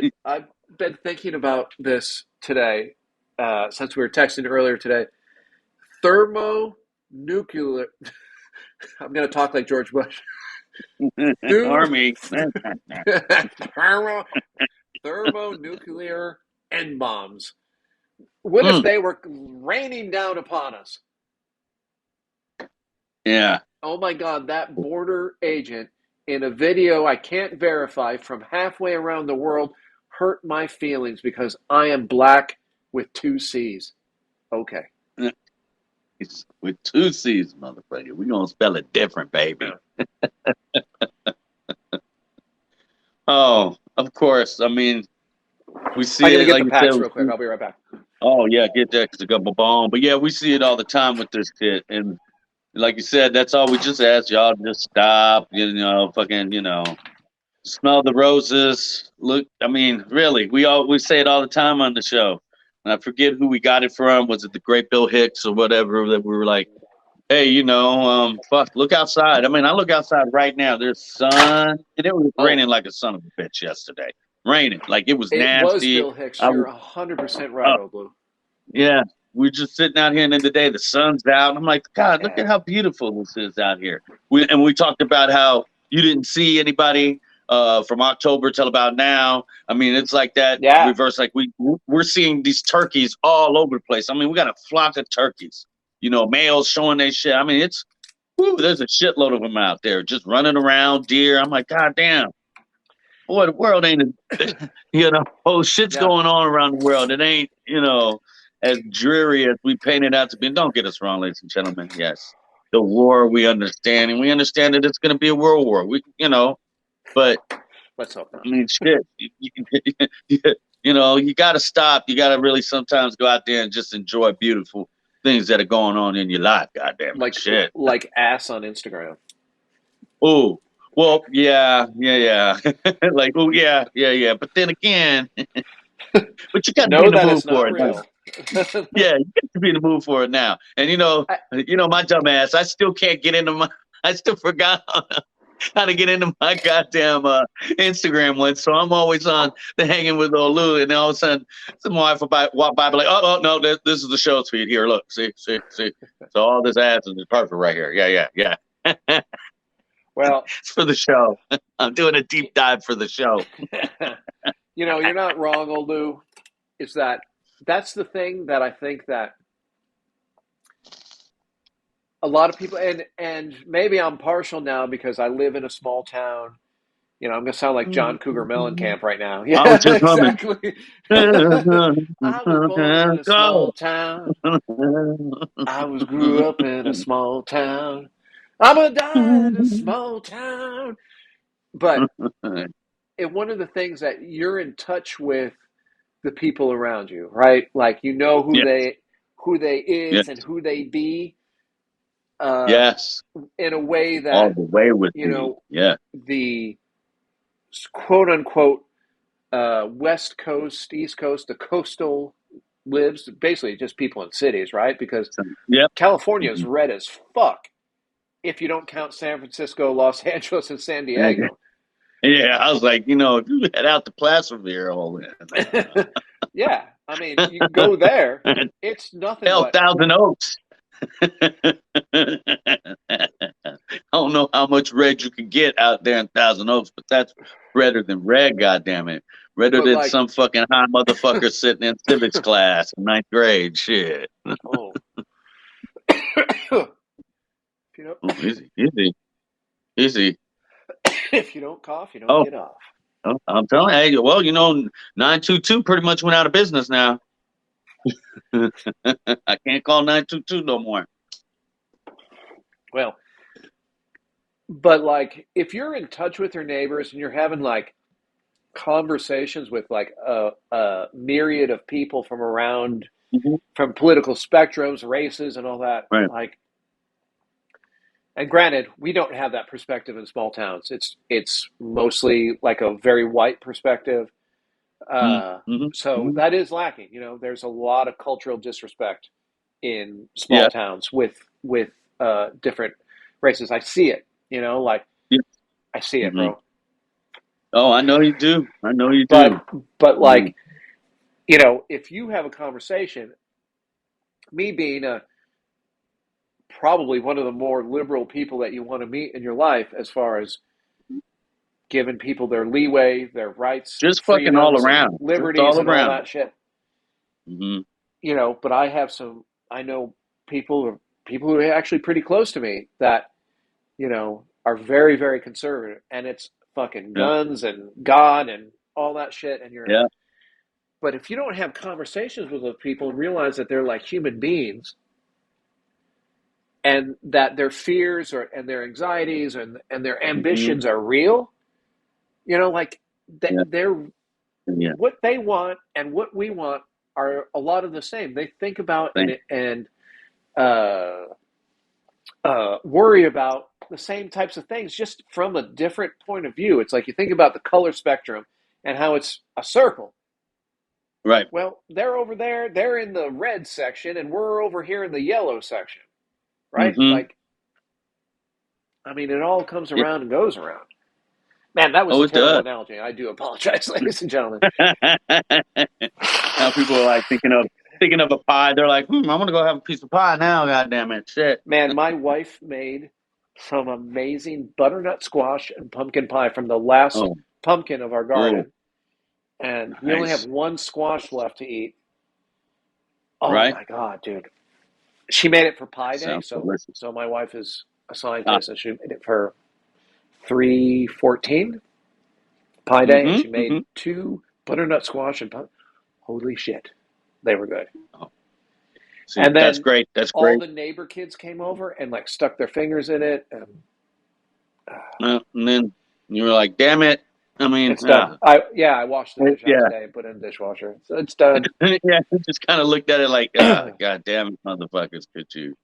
[SPEAKER 1] been thinking about this today, since we were texting earlier today. Thermonuclear. I'm going to talk like George Bush.
[SPEAKER 2] Army.
[SPEAKER 1] Thermonuclear N-bombs. What if they were raining down upon us?
[SPEAKER 2] Yeah.
[SPEAKER 1] Oh my God, that border agent in a video I can't verify from halfway around the world hurt my feelings because I am black with 2 C's. Okay.
[SPEAKER 2] It's with 2 C's, motherfucker. We're going to spell it different, baby. Oh, of course. I mean, we see
[SPEAKER 1] it. I'm going to get
[SPEAKER 2] like
[SPEAKER 1] the packs real quick. I'll be right back.
[SPEAKER 2] Oh, yeah, get that because I got my bone. But yeah, we see it all the time with this shit. And like you said, that's all we just ask y'all to just stop, fucking, Smell the roses. Look, I mean, really, we say it all the time on the show. And I forget who we got it from. Was it the great Bill Hicks or whatever? That we were like, hey, fuck, look outside. I mean, I look outside right now. There's sun, and it was
[SPEAKER 1] Oh,
[SPEAKER 2] raining like a son of a bitch yesterday. Raining, like it was
[SPEAKER 1] it was
[SPEAKER 2] nasty.
[SPEAKER 1] Bill Hicks.
[SPEAKER 2] I
[SPEAKER 1] You're
[SPEAKER 2] was,
[SPEAKER 1] 100% right,
[SPEAKER 2] oh,
[SPEAKER 1] old Blue.
[SPEAKER 2] yeah, we're just sitting out here, and in the day, the sun's out. And I'm like, God, look
[SPEAKER 1] Yeah.
[SPEAKER 2] at how beautiful this is out here. We talked about how you didn't see anybody from October till about now. I mean, it's like that
[SPEAKER 1] Yeah.
[SPEAKER 2] reverse. Like we're seeing these turkeys all over the place. I mean, we got a flock of turkeys. Males showing their shit. I mean, there's a shitload of them out there just running around, deer. I'm like, God damn, boy, the world ain't, shit's
[SPEAKER 1] Yeah.
[SPEAKER 2] going on around the world. It ain't, as dreary as we paint it out to be. And don't get us wrong, ladies and gentlemen. Yes, the war we understand, and we understand that it's going to be a world war. But
[SPEAKER 1] Let's hope not.
[SPEAKER 2] I mean, shit, you got to stop. You got to really sometimes go out there and just enjoy beautiful things that are going on in your life. God damn it,
[SPEAKER 1] Like
[SPEAKER 2] shit.
[SPEAKER 1] like ass on Instagram.
[SPEAKER 2] Oh, well, yeah, yeah, yeah. Like, oh, yeah, yeah, yeah. But then again, but you got to be
[SPEAKER 1] Know
[SPEAKER 2] in the
[SPEAKER 1] that
[SPEAKER 2] mood
[SPEAKER 1] it's
[SPEAKER 2] for
[SPEAKER 1] not
[SPEAKER 2] it now.
[SPEAKER 1] real.
[SPEAKER 2] Yeah, you got to be in the mood for it now. And
[SPEAKER 1] I,
[SPEAKER 2] my dumb ass, I still can't get into my. I still forgot how to get into my goddamn Instagram one. So I'm always on the hanging with old Lou, and then all of a sudden, some wife will walk by, be like, oh no, this is the show's feed here. Look, see. So all this ass is perfect right here. Yeah, yeah, yeah.
[SPEAKER 1] well,
[SPEAKER 2] It's for the show. I'm doing a deep dive for the show.
[SPEAKER 1] you're not wrong, old Lou. Is that's the thing that I think that a lot of people and maybe I'm partial now because I live in a small town. I'm going to sound like John Cougar Mellencamp right now.
[SPEAKER 2] I was
[SPEAKER 1] Yeah,
[SPEAKER 2] just humming.
[SPEAKER 1] exactly.
[SPEAKER 2] Go.
[SPEAKER 1] I was born in a small town. I was grew up in a small town. I'm gonna die in a small town. But one of the things that you're in touch with the people around you, right? Like
[SPEAKER 2] Yes,
[SPEAKER 1] who they is and
[SPEAKER 2] yes,
[SPEAKER 1] who they be, uh,
[SPEAKER 2] yes.
[SPEAKER 1] in a way
[SPEAKER 2] All
[SPEAKER 1] that
[SPEAKER 2] the way with
[SPEAKER 1] you
[SPEAKER 2] me.
[SPEAKER 1] know
[SPEAKER 2] Yeah.
[SPEAKER 1] the quote unquote West Coast, East Coast, the coastal lives basically just people in cities, right? Because
[SPEAKER 2] So, yep.
[SPEAKER 1] California is
[SPEAKER 2] Mhm.
[SPEAKER 1] red as fuck if you don't count San Francisco, Los Angeles, and San Diego.
[SPEAKER 2] Yeah, I was like, if you head out to Placerville, all
[SPEAKER 1] Yeah, I mean, you go there,
[SPEAKER 2] that.
[SPEAKER 1] it's nothing
[SPEAKER 2] Hell,
[SPEAKER 1] but
[SPEAKER 2] Thousand Oaks. I don't know how much red you can get out there in Thousand Oaks, but that's redder than red, goddamn it. Redder
[SPEAKER 1] but
[SPEAKER 2] than
[SPEAKER 1] like
[SPEAKER 2] some fucking high motherfucker sitting in civics class in ninth grade. Shit.
[SPEAKER 1] oh, if you don't
[SPEAKER 2] Oh, easy, easy, easy.
[SPEAKER 1] if you don't cough, you don't
[SPEAKER 2] Oh,
[SPEAKER 1] get off.
[SPEAKER 2] I'm telling you, hey, well, 922 pretty much went out of business now. I can't call 922 no more.
[SPEAKER 1] Well, but like if you're in touch with your neighbors and you're having like conversations with like a myriad of people from around
[SPEAKER 2] Mhm.
[SPEAKER 1] from political spectrums, races, and all that,
[SPEAKER 2] Right.
[SPEAKER 1] like. And granted, we don't have that perspective in small towns. It's mostly like a very white perspective. Uh,
[SPEAKER 2] Mm-hmm.
[SPEAKER 1] so
[SPEAKER 2] Hmm.
[SPEAKER 1] that is lacking. There's a lot of cultural disrespect in small
[SPEAKER 2] Yeah.
[SPEAKER 1] towns with different races. I see it. Like
[SPEAKER 2] Yeah.
[SPEAKER 1] I see it,
[SPEAKER 2] Hmm.
[SPEAKER 1] bro.
[SPEAKER 2] Oh, I know you do. I know you
[SPEAKER 1] But
[SPEAKER 2] do.
[SPEAKER 1] but
[SPEAKER 2] Mm.
[SPEAKER 1] like if you have a conversation, me being a probably one of the more liberal people that you want to meet in your life, as far as giving people their leeway, their rights and
[SPEAKER 2] Just fucking all
[SPEAKER 1] freedoms and
[SPEAKER 2] around. Just
[SPEAKER 1] liberties
[SPEAKER 2] all
[SPEAKER 1] and all
[SPEAKER 2] around.
[SPEAKER 1] that shit.
[SPEAKER 2] Hmm.
[SPEAKER 1] But I know people who are actually pretty close to me that, are very, very conservative, and it's fucking
[SPEAKER 2] Yeah.
[SPEAKER 1] guns and God and all that shit.
[SPEAKER 2] Yeah.
[SPEAKER 1] But if you don't have conversations with those people and realize that they're like human beings and that their fears and their anxieties and their
[SPEAKER 2] Hmm.
[SPEAKER 1] ambitions are real, like
[SPEAKER 2] Yeah.
[SPEAKER 1] they're
[SPEAKER 2] Yeah.
[SPEAKER 1] what they want and what we want are a lot of the same. They think about
[SPEAKER 2] Thank
[SPEAKER 1] and uh, worry about the same types of things, just from a different point of view. It's like you think about the color spectrum and how it's a circle.
[SPEAKER 2] Right.
[SPEAKER 1] Well, they're over there, they're in the red section, and we're over here in the yellow section, right?
[SPEAKER 2] Mm-hmm.
[SPEAKER 1] Like, I mean, it all comes
[SPEAKER 2] Yeah.
[SPEAKER 1] around and goes around. Man, that was
[SPEAKER 2] Oh,
[SPEAKER 1] a
[SPEAKER 2] it
[SPEAKER 1] terrible
[SPEAKER 2] does.
[SPEAKER 1] analogy. I do apologize, ladies and gentlemen.
[SPEAKER 2] Now people are like thinking of a pie. They're like, I'm gonna go have a piece of pie now. God damn it, shit.
[SPEAKER 1] Man, my wife made some amazing butternut squash and pumpkin pie from the last
[SPEAKER 2] Oh,
[SPEAKER 1] pumpkin of our
[SPEAKER 2] oh,
[SPEAKER 1] garden. And we only have
[SPEAKER 2] nice.
[SPEAKER 1] one squash left to eat. Oh
[SPEAKER 2] Right?
[SPEAKER 1] my God, dude. She made it for Pie Day.
[SPEAKER 2] Sounds
[SPEAKER 1] So
[SPEAKER 2] delicious.
[SPEAKER 1] so my wife is a
[SPEAKER 2] Ah,
[SPEAKER 1] scientist and she made it for 314 Pie Day. And
[SPEAKER 2] mm-hmm,
[SPEAKER 1] she made
[SPEAKER 2] mm-hmm.
[SPEAKER 1] two butternut squash and holy shit. They were good.
[SPEAKER 2] Oh, see,
[SPEAKER 1] And
[SPEAKER 2] that's
[SPEAKER 1] then
[SPEAKER 2] great. That's
[SPEAKER 1] all
[SPEAKER 2] great.
[SPEAKER 1] the neighbor kids came over and like stuck their fingers in it. And
[SPEAKER 2] And then you were like, damn it. I mean,
[SPEAKER 1] it's done. I washed the dish out
[SPEAKER 2] yeah,
[SPEAKER 1] today and put it in the dishwasher. So it's done.
[SPEAKER 2] yeah. You just kind of looked at it like, God damn it, motherfuckers, could you?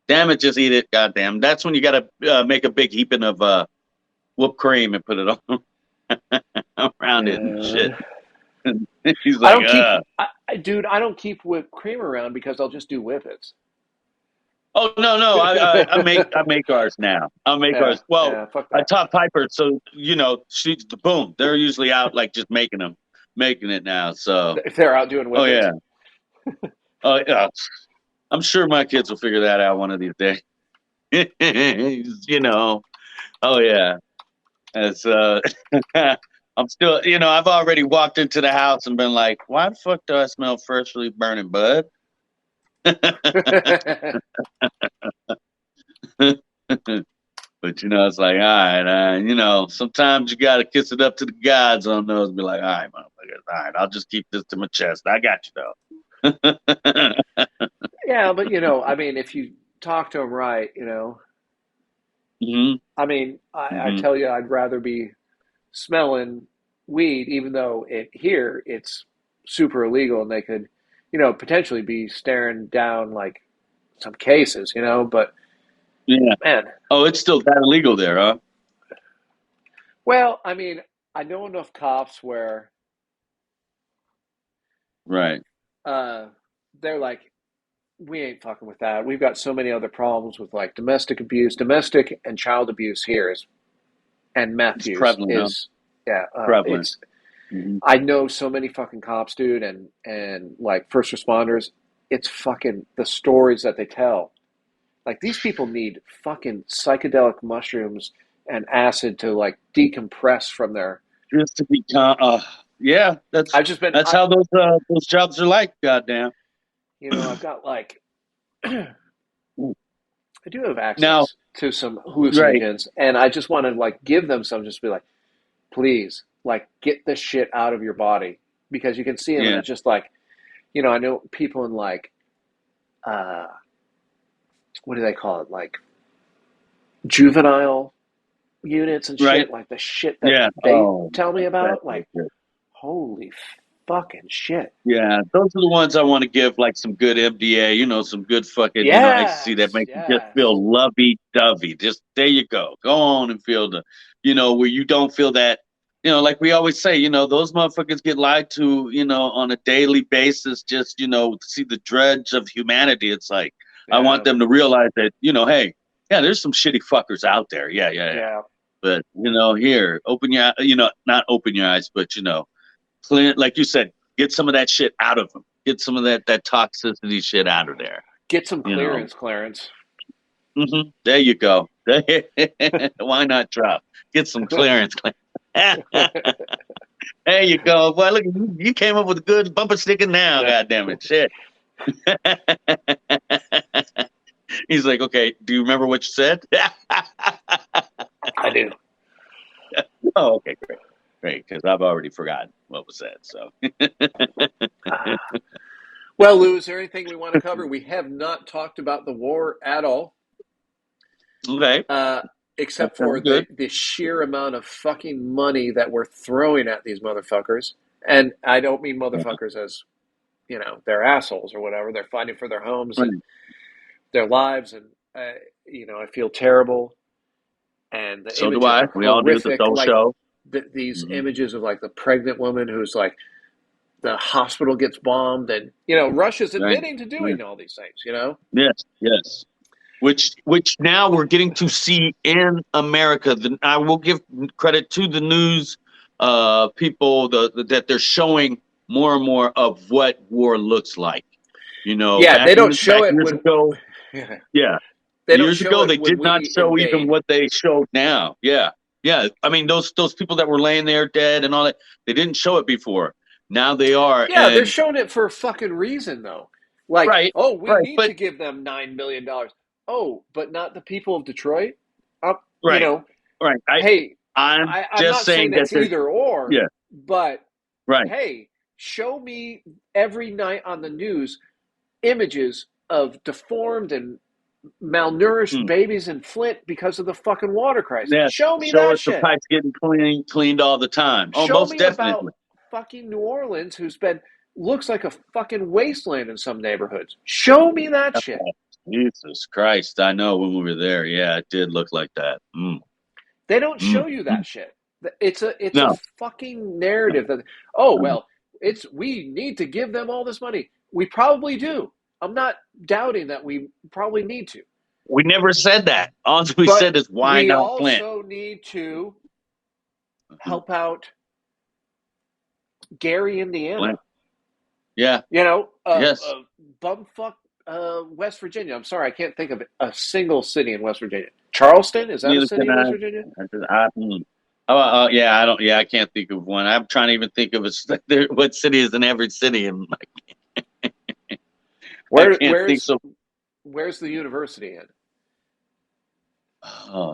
[SPEAKER 2] Damn it, just eat it. God damn. That's when you got to make a big heaping of whipped cream and put it on around it and shit.
[SPEAKER 1] Yeah.
[SPEAKER 2] And he's
[SPEAKER 1] I
[SPEAKER 2] like,
[SPEAKER 1] don't keep, dude. I don't keep whipped cream around because I'll just do whippets.
[SPEAKER 2] oh no, I make ours now. I'll make
[SPEAKER 1] Yeah,
[SPEAKER 2] ours. Well,
[SPEAKER 1] yeah. Fuck
[SPEAKER 2] I
[SPEAKER 1] that.
[SPEAKER 2] taught Piper, so she's the boom. They're usually out like just making it now. So,
[SPEAKER 1] If they're out doing
[SPEAKER 2] oh
[SPEAKER 1] whippets,
[SPEAKER 2] yeah, oh yeah. I'm sure my kids will figure that out one of these days. Oh yeah. As I'm still, I've already walked into the house and been like, why the fuck do I smell freshly burning bud? But it's like, all right, sometimes you gotta kiss it up to the gods on those and be like, all right, motherfuckers, all right, I'll just keep this to my chest. I got you though.
[SPEAKER 1] yeah, but I mean, if you talk to them right,
[SPEAKER 2] hmm
[SPEAKER 1] I mean, I
[SPEAKER 2] hmm
[SPEAKER 1] tell you, I'd rather be smelling weed, even though here it's super illegal, and they could, potentially be staring down like some cases, But
[SPEAKER 2] Yeah.
[SPEAKER 1] man,
[SPEAKER 2] Oh, it's still that illegal there, huh?
[SPEAKER 1] well, I mean, I know enough cops where
[SPEAKER 2] Right.
[SPEAKER 1] uh, they're like, we ain't fucking with that. We've got so many other problems with like domestic abuse, domestic and child abuse here is, and meth
[SPEAKER 2] It's
[SPEAKER 1] use
[SPEAKER 2] prevalent, huh?
[SPEAKER 1] is, yeah,
[SPEAKER 2] Prevalent.
[SPEAKER 1] it's.
[SPEAKER 2] hmm
[SPEAKER 1] I know so many fucking cops, dude, and like first responders. It's fucking the stories that they tell. Like these people need fucking psychedelic mushrooms and acid to like decompress from their.
[SPEAKER 2] Just to become, yeah,
[SPEAKER 1] I've just been,
[SPEAKER 2] that's how those jobs are like. Goddamn.
[SPEAKER 1] I've got like I do have
[SPEAKER 2] Now,
[SPEAKER 1] access to some
[SPEAKER 2] right.
[SPEAKER 1] hallucinogens, and I just want to like give them some, just be like, please, like get this shit out of your body because you can see them, and
[SPEAKER 2] Yeah.
[SPEAKER 1] it's just like, I know people in like, uh, what do they call it, like juvenile units and
[SPEAKER 2] Right.
[SPEAKER 1] shit, like the shit that
[SPEAKER 2] Yeah.
[SPEAKER 1] they
[SPEAKER 2] Oh,
[SPEAKER 1] tell me
[SPEAKER 2] that's
[SPEAKER 1] about,
[SPEAKER 2] no
[SPEAKER 1] like
[SPEAKER 2] good.
[SPEAKER 1] holy fucking shit.
[SPEAKER 2] Yeah, those are the ones I want to give like some good MDA, some good fucking, ecstasy that
[SPEAKER 1] Yes,
[SPEAKER 2] makes you just
[SPEAKER 1] yes,
[SPEAKER 2] feel lovey-dovey. Just there you go. Go on and feel where you don't feel that, like we always say, those motherfuckers get lied to, on a daily basis, just, see the dredge of humanity. It's like, I want
[SPEAKER 1] yeah,
[SPEAKER 2] them to realize that, hey, yeah, there's some shitty fuckers out there. Yeah, yeah, yeah.
[SPEAKER 1] yeah.
[SPEAKER 2] But, here, open your, not open your eyes, but, clear, like you said, get some of that shit out of them. Get some of that toxicity shit out of there.
[SPEAKER 1] Get some
[SPEAKER 2] You know.
[SPEAKER 1] clearance, Clarence.
[SPEAKER 2] There you go. Why not drop? Get some clearance. There you go. Boy, look, you came up with a good bumper sticker now.
[SPEAKER 1] Yeah,
[SPEAKER 2] God damn it, shit. He's like, okay. Do you remember what you said?
[SPEAKER 1] I do.
[SPEAKER 2] Oh, okay, great, great. Because I've already forgotten what was said. So,
[SPEAKER 1] Well, Lou, is there anything we want to cover? We have not talked about the war at all,
[SPEAKER 2] okay,
[SPEAKER 1] uh,
[SPEAKER 2] that
[SPEAKER 1] except for
[SPEAKER 2] sounds good.
[SPEAKER 1] the sheer amount of fucking money that we're throwing at these motherfuckers. And I don't mean motherfuckers as, they're assholes or whatever. They're fighting for their homes
[SPEAKER 2] Right.
[SPEAKER 1] and their lives. And, I feel terrible. and the
[SPEAKER 2] So do
[SPEAKER 1] images
[SPEAKER 2] I.
[SPEAKER 1] are
[SPEAKER 2] We all do. The
[SPEAKER 1] horrific.
[SPEAKER 2] whole
[SPEAKER 1] Like
[SPEAKER 2] show.
[SPEAKER 1] these
[SPEAKER 2] Hmm.
[SPEAKER 1] images of like the pregnant woman who's like the hospital gets bombed, and Russia's
[SPEAKER 2] Right.
[SPEAKER 1] admitting to
[SPEAKER 2] Right.
[SPEAKER 1] doing all these things.
[SPEAKER 2] Yes. Yes. Which now we're getting to see in America. I will give credit to the news people that they're showing more and more of what war looks like.
[SPEAKER 1] Yeah, they don't show
[SPEAKER 2] Back
[SPEAKER 1] it
[SPEAKER 2] years
[SPEAKER 1] when
[SPEAKER 2] ago, yeah,
[SPEAKER 1] they don't
[SPEAKER 2] years
[SPEAKER 1] show
[SPEAKER 2] ago
[SPEAKER 1] it
[SPEAKER 2] they
[SPEAKER 1] when
[SPEAKER 2] did not
[SPEAKER 1] we
[SPEAKER 2] show even
[SPEAKER 1] invade.
[SPEAKER 2] what they showed now. Yeah, yeah. I mean those people that were laying there dead and all that, they didn't show it before. Now they are,
[SPEAKER 1] Yeah, they're
[SPEAKER 2] and
[SPEAKER 1] showing it for a fucking reason, though. Like,
[SPEAKER 2] right,
[SPEAKER 1] oh, we
[SPEAKER 2] right,
[SPEAKER 1] need
[SPEAKER 2] but
[SPEAKER 1] to give them $9 million. Oh, but not the people of Detroit. Uh, you
[SPEAKER 2] right,
[SPEAKER 1] know,
[SPEAKER 2] right.
[SPEAKER 1] hey,
[SPEAKER 2] I'm
[SPEAKER 1] I'm
[SPEAKER 2] just
[SPEAKER 1] not saying
[SPEAKER 2] saying that
[SPEAKER 1] it's
[SPEAKER 2] they're
[SPEAKER 1] either or,
[SPEAKER 2] yeah,
[SPEAKER 1] but
[SPEAKER 2] right.
[SPEAKER 1] hey, show me every night on the news images of deformed and malnourished
[SPEAKER 2] Hmm.
[SPEAKER 1] babies in Flint because of the fucking water crisis.
[SPEAKER 2] Yes,
[SPEAKER 1] Show me
[SPEAKER 2] show
[SPEAKER 1] that
[SPEAKER 2] us the
[SPEAKER 1] shit.
[SPEAKER 2] pipes getting cleaned all the time. Oh,
[SPEAKER 1] Show
[SPEAKER 2] most
[SPEAKER 1] me about
[SPEAKER 2] definitely.
[SPEAKER 1] fucking New Orleans, who's been looks like a fucking wasteland in some neighborhoods. Show me that shit.
[SPEAKER 2] Jesus Christ, I know when we were there. Yeah, it did look like that.
[SPEAKER 1] They don't
[SPEAKER 2] Mm,
[SPEAKER 1] show you that
[SPEAKER 2] mm.
[SPEAKER 1] shit. It's a
[SPEAKER 2] No,
[SPEAKER 1] fucking narrative that oh
[SPEAKER 2] no,
[SPEAKER 1] well, it's we need to give them all this money. We probably do. I'm not doubting that we probably need to.
[SPEAKER 2] we never said that. All we
[SPEAKER 1] But
[SPEAKER 2] said is why
[SPEAKER 1] we
[SPEAKER 2] not Flint?
[SPEAKER 1] also need to
[SPEAKER 2] Mhm.
[SPEAKER 1] help out Gary,
[SPEAKER 2] Flint.
[SPEAKER 1] Indiana.
[SPEAKER 2] Yeah. Yes.
[SPEAKER 1] Bumfuck West Virginia. I'm sorry, I can't think of a single city in West Virginia. Charleston, is that a
[SPEAKER 2] Neither
[SPEAKER 1] city
[SPEAKER 2] can
[SPEAKER 1] in
[SPEAKER 2] I.
[SPEAKER 1] West Virginia?
[SPEAKER 2] Yeah, I don't. Yeah, I can't think of one. I'm trying to even think of what city is in every city, and I
[SPEAKER 1] Where
[SPEAKER 2] can't think.
[SPEAKER 1] where's
[SPEAKER 2] So,
[SPEAKER 1] where's the university in?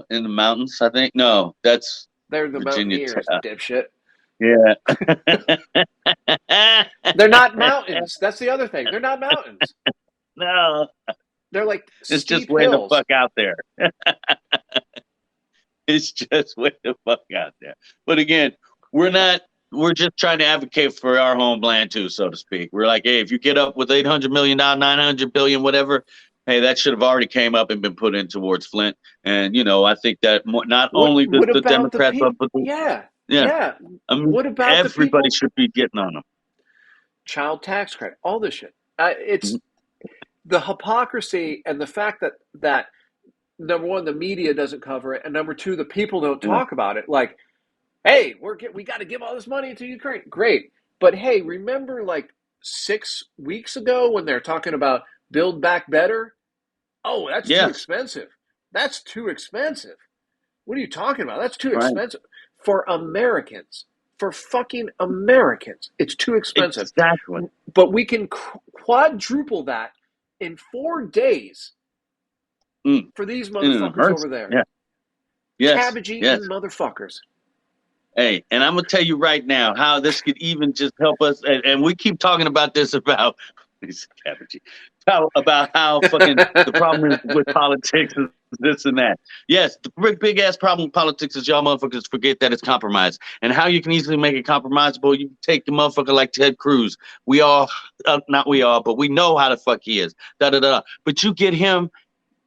[SPEAKER 2] in the mountains, I think. No, that's
[SPEAKER 1] They're the
[SPEAKER 2] Virginia
[SPEAKER 1] Mountaineers,
[SPEAKER 2] Tech.
[SPEAKER 1] dipshit.
[SPEAKER 2] Yeah.
[SPEAKER 1] They're not mountains. That's the other thing. They're not mountains.
[SPEAKER 2] No,
[SPEAKER 1] They're like
[SPEAKER 2] it's just
[SPEAKER 1] steep
[SPEAKER 2] way the
[SPEAKER 1] hills.
[SPEAKER 2] fuck out there. It's just way the fuck out there. But again, we're not. We're just trying to advocate for our homeland too, so to speak. We're like, hey, if you get up with $800 million, 900 billion, whatever, hey, that should have already came up and been put in towards Flint. And I think that not
[SPEAKER 1] What
[SPEAKER 2] only
[SPEAKER 1] what
[SPEAKER 2] the
[SPEAKER 1] about the
[SPEAKER 2] Democrats, but,
[SPEAKER 1] people? Yeah,
[SPEAKER 2] yeah,
[SPEAKER 1] yeah.
[SPEAKER 2] I mean,
[SPEAKER 1] What about the
[SPEAKER 2] everybody
[SPEAKER 1] people?
[SPEAKER 2] should be getting on them.
[SPEAKER 1] Child tax credit, all this shit. It's the hypocrisy and the fact that number one, the media doesn't cover it, and number two, the people don't
[SPEAKER 2] Yeah,
[SPEAKER 1] talk about it. Like, hey, we got to give all this money to Ukraine. Great, but hey, remember like 6 weeks ago when they're talking about Build Back Better? Oh, that's too
[SPEAKER 2] yes,
[SPEAKER 1] expensive. That's too expensive. What are you talking about? That's too
[SPEAKER 2] right,
[SPEAKER 1] expensive for Americans. For fucking Americans, it's too expensive.
[SPEAKER 2] exactly.
[SPEAKER 1] But we can quadruple that in 4 days
[SPEAKER 2] Mm,
[SPEAKER 1] for these
[SPEAKER 2] in an
[SPEAKER 1] motherfuckers over
[SPEAKER 2] emergency.
[SPEAKER 1] there.
[SPEAKER 2] Yeah, yes,
[SPEAKER 1] Cabbage
[SPEAKER 2] yes.
[SPEAKER 1] eating motherfuckers.
[SPEAKER 2] Hey, and I'm gonna tell you right now how this could even just help us. And we keep talking about this about these cabbages, about how fucking the problem is with politics is this and that. Yes, the big ass problem with politics is y'all motherfuckers forget that it's compromise, and how you can easily make it compromisable. You take the motherfucker like Ted Cruz. We all, not we all, but we know how the fuck he is. Da da da. But you get him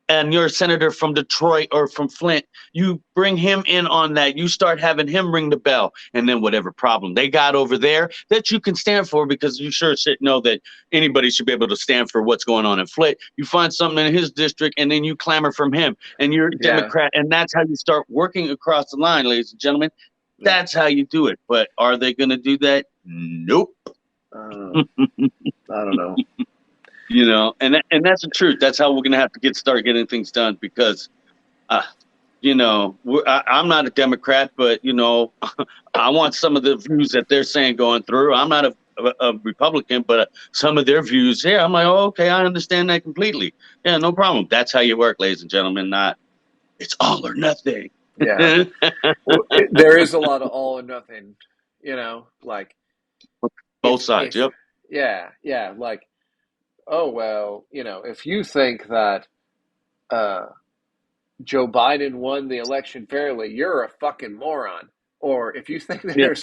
[SPEAKER 2] and you're a senator from Detroit or from Flint, you bring him in on that. You start having him ring the bell. And then whatever problem they got over there that you can stand for, because you sure should know that anybody should be able to stand for what's going on in Flint. You find something in his district and then you clamor from him and you're a
[SPEAKER 1] Yeah.
[SPEAKER 2] Democrat. And that's how you start working across the line, ladies and gentlemen. That's how you do it. But are they going to do that? Nope.
[SPEAKER 1] I don't know.
[SPEAKER 2] And that's the truth. That's how we're gonna have to start getting things done, because, I'm not a Democrat, but I want some of the views that they're saying going through. I'm not a Republican, but some of their views, yeah, I'm like, oh, okay, I understand that completely. Yeah, no problem. That's how you work, ladies and gentlemen. Not it's all or nothing.
[SPEAKER 1] Yeah. Well, there is a lot of all or nothing, like
[SPEAKER 2] Both sides.
[SPEAKER 1] if
[SPEAKER 2] Yep.
[SPEAKER 1] yeah, like, oh well, if you think that uh, Joe Biden won the election fairly, you're a fucking moron. Or if you think
[SPEAKER 2] Yeah.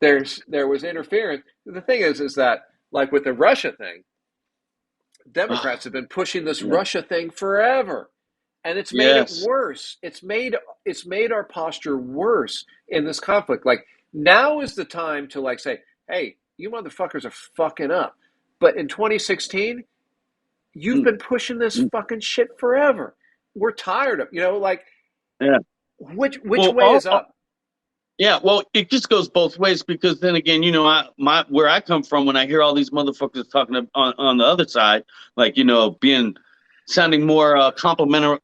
[SPEAKER 1] there was interference, the thing is that like with the Russia thing, Democrats have been pushing this
[SPEAKER 2] Yeah.
[SPEAKER 1] Russia thing forever. and it's made it
[SPEAKER 2] Yes.
[SPEAKER 1] worse. It's made our posture worse in this conflict. Like, now is the time to like say, hey, you motherfuckers are fucking up. But in 2016, you've
[SPEAKER 2] Mm,
[SPEAKER 1] been pushing this
[SPEAKER 2] mm,
[SPEAKER 1] fucking shit forever. We're tired of, like,
[SPEAKER 2] Yeah.
[SPEAKER 1] which
[SPEAKER 2] Well,
[SPEAKER 1] way is up?
[SPEAKER 2] yeah, well, it just goes both ways because then again, where I come from, when I hear all these motherfuckers talking on the other side, like sounding more complimentary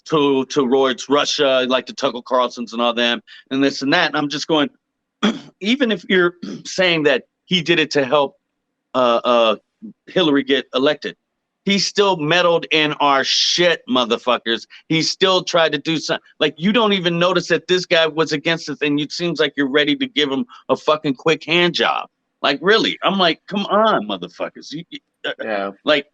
[SPEAKER 2] towards Russia, like the Tucker Carlsons and all them, and this and that, and I'm just going, even if you're saying that he did it to help Hillary get elected, he still meddled in our shit, motherfuckers. He still tried to do something. Like, you don't even notice that this guy was against it, and it seems like you're ready to give him a fucking quick hand job. Like, really? I'm like, come on, motherfuckers.
[SPEAKER 1] Yeah.
[SPEAKER 2] Like,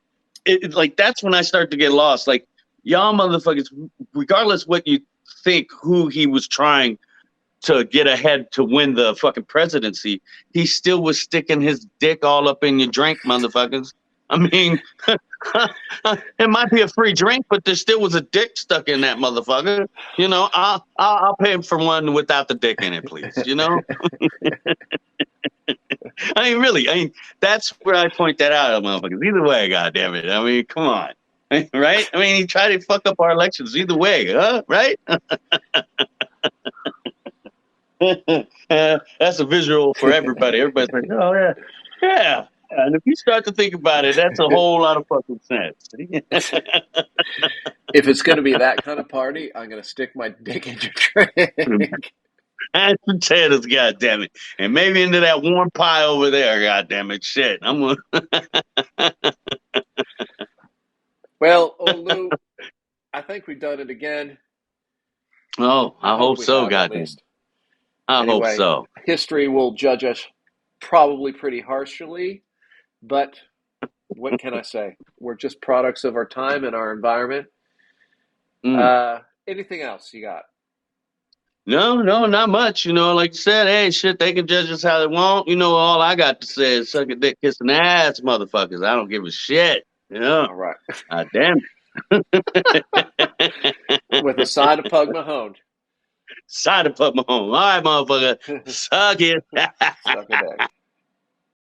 [SPEAKER 2] like that's when I start to get lost. Like, y'all motherfuckers, regardless what you think who he was trying to get ahead to win the fucking presidency, he still was sticking his dick all up in your drink, motherfuckers. I mean, it might be a free drink, but there still was a dick stuck in that motherfucker. I'll pay him for one without the dick in it, please. I mean, really, that's where I point that out, motherfuckers. Either way, goddamn it. I mean, come on, right? I mean, he tried to fuck up our elections. Either way, huh? Right? That's a visual for everybody. Everybody's like, oh yeah, yeah. And if you start to think about it, that's a whole lot of fucking sense.
[SPEAKER 1] If it's going to be that kind of party, I'm going to stick my dick in your drink.
[SPEAKER 2] And potatoes, goddamn it, and maybe into that warm pie over there, goddamn it, shit. I'm gonna.
[SPEAKER 1] Well, old Lou, I think we've done it again.
[SPEAKER 2] Oh,
[SPEAKER 1] I
[SPEAKER 2] I
[SPEAKER 1] hope
[SPEAKER 2] hope
[SPEAKER 1] we
[SPEAKER 2] so,
[SPEAKER 1] have, at
[SPEAKER 2] goddamn.
[SPEAKER 1] least.
[SPEAKER 2] I hope
[SPEAKER 1] Anyway,
[SPEAKER 2] so.
[SPEAKER 1] history will judge us probably pretty harshly, but what can I say? We're just products of our time and our environment.
[SPEAKER 2] Mm.
[SPEAKER 1] Anything else you got?
[SPEAKER 2] No, not much. Like you said, hey, shit, they can judge us how they want. All I got to say is suck a dick, kiss an ass, motherfuckers. I don't give a shit.
[SPEAKER 1] All right.
[SPEAKER 2] Damn
[SPEAKER 1] With a side of Pug Mahone.
[SPEAKER 2] Side of put my home. All right, motherfucker. Suck it.
[SPEAKER 1] Suck a dick.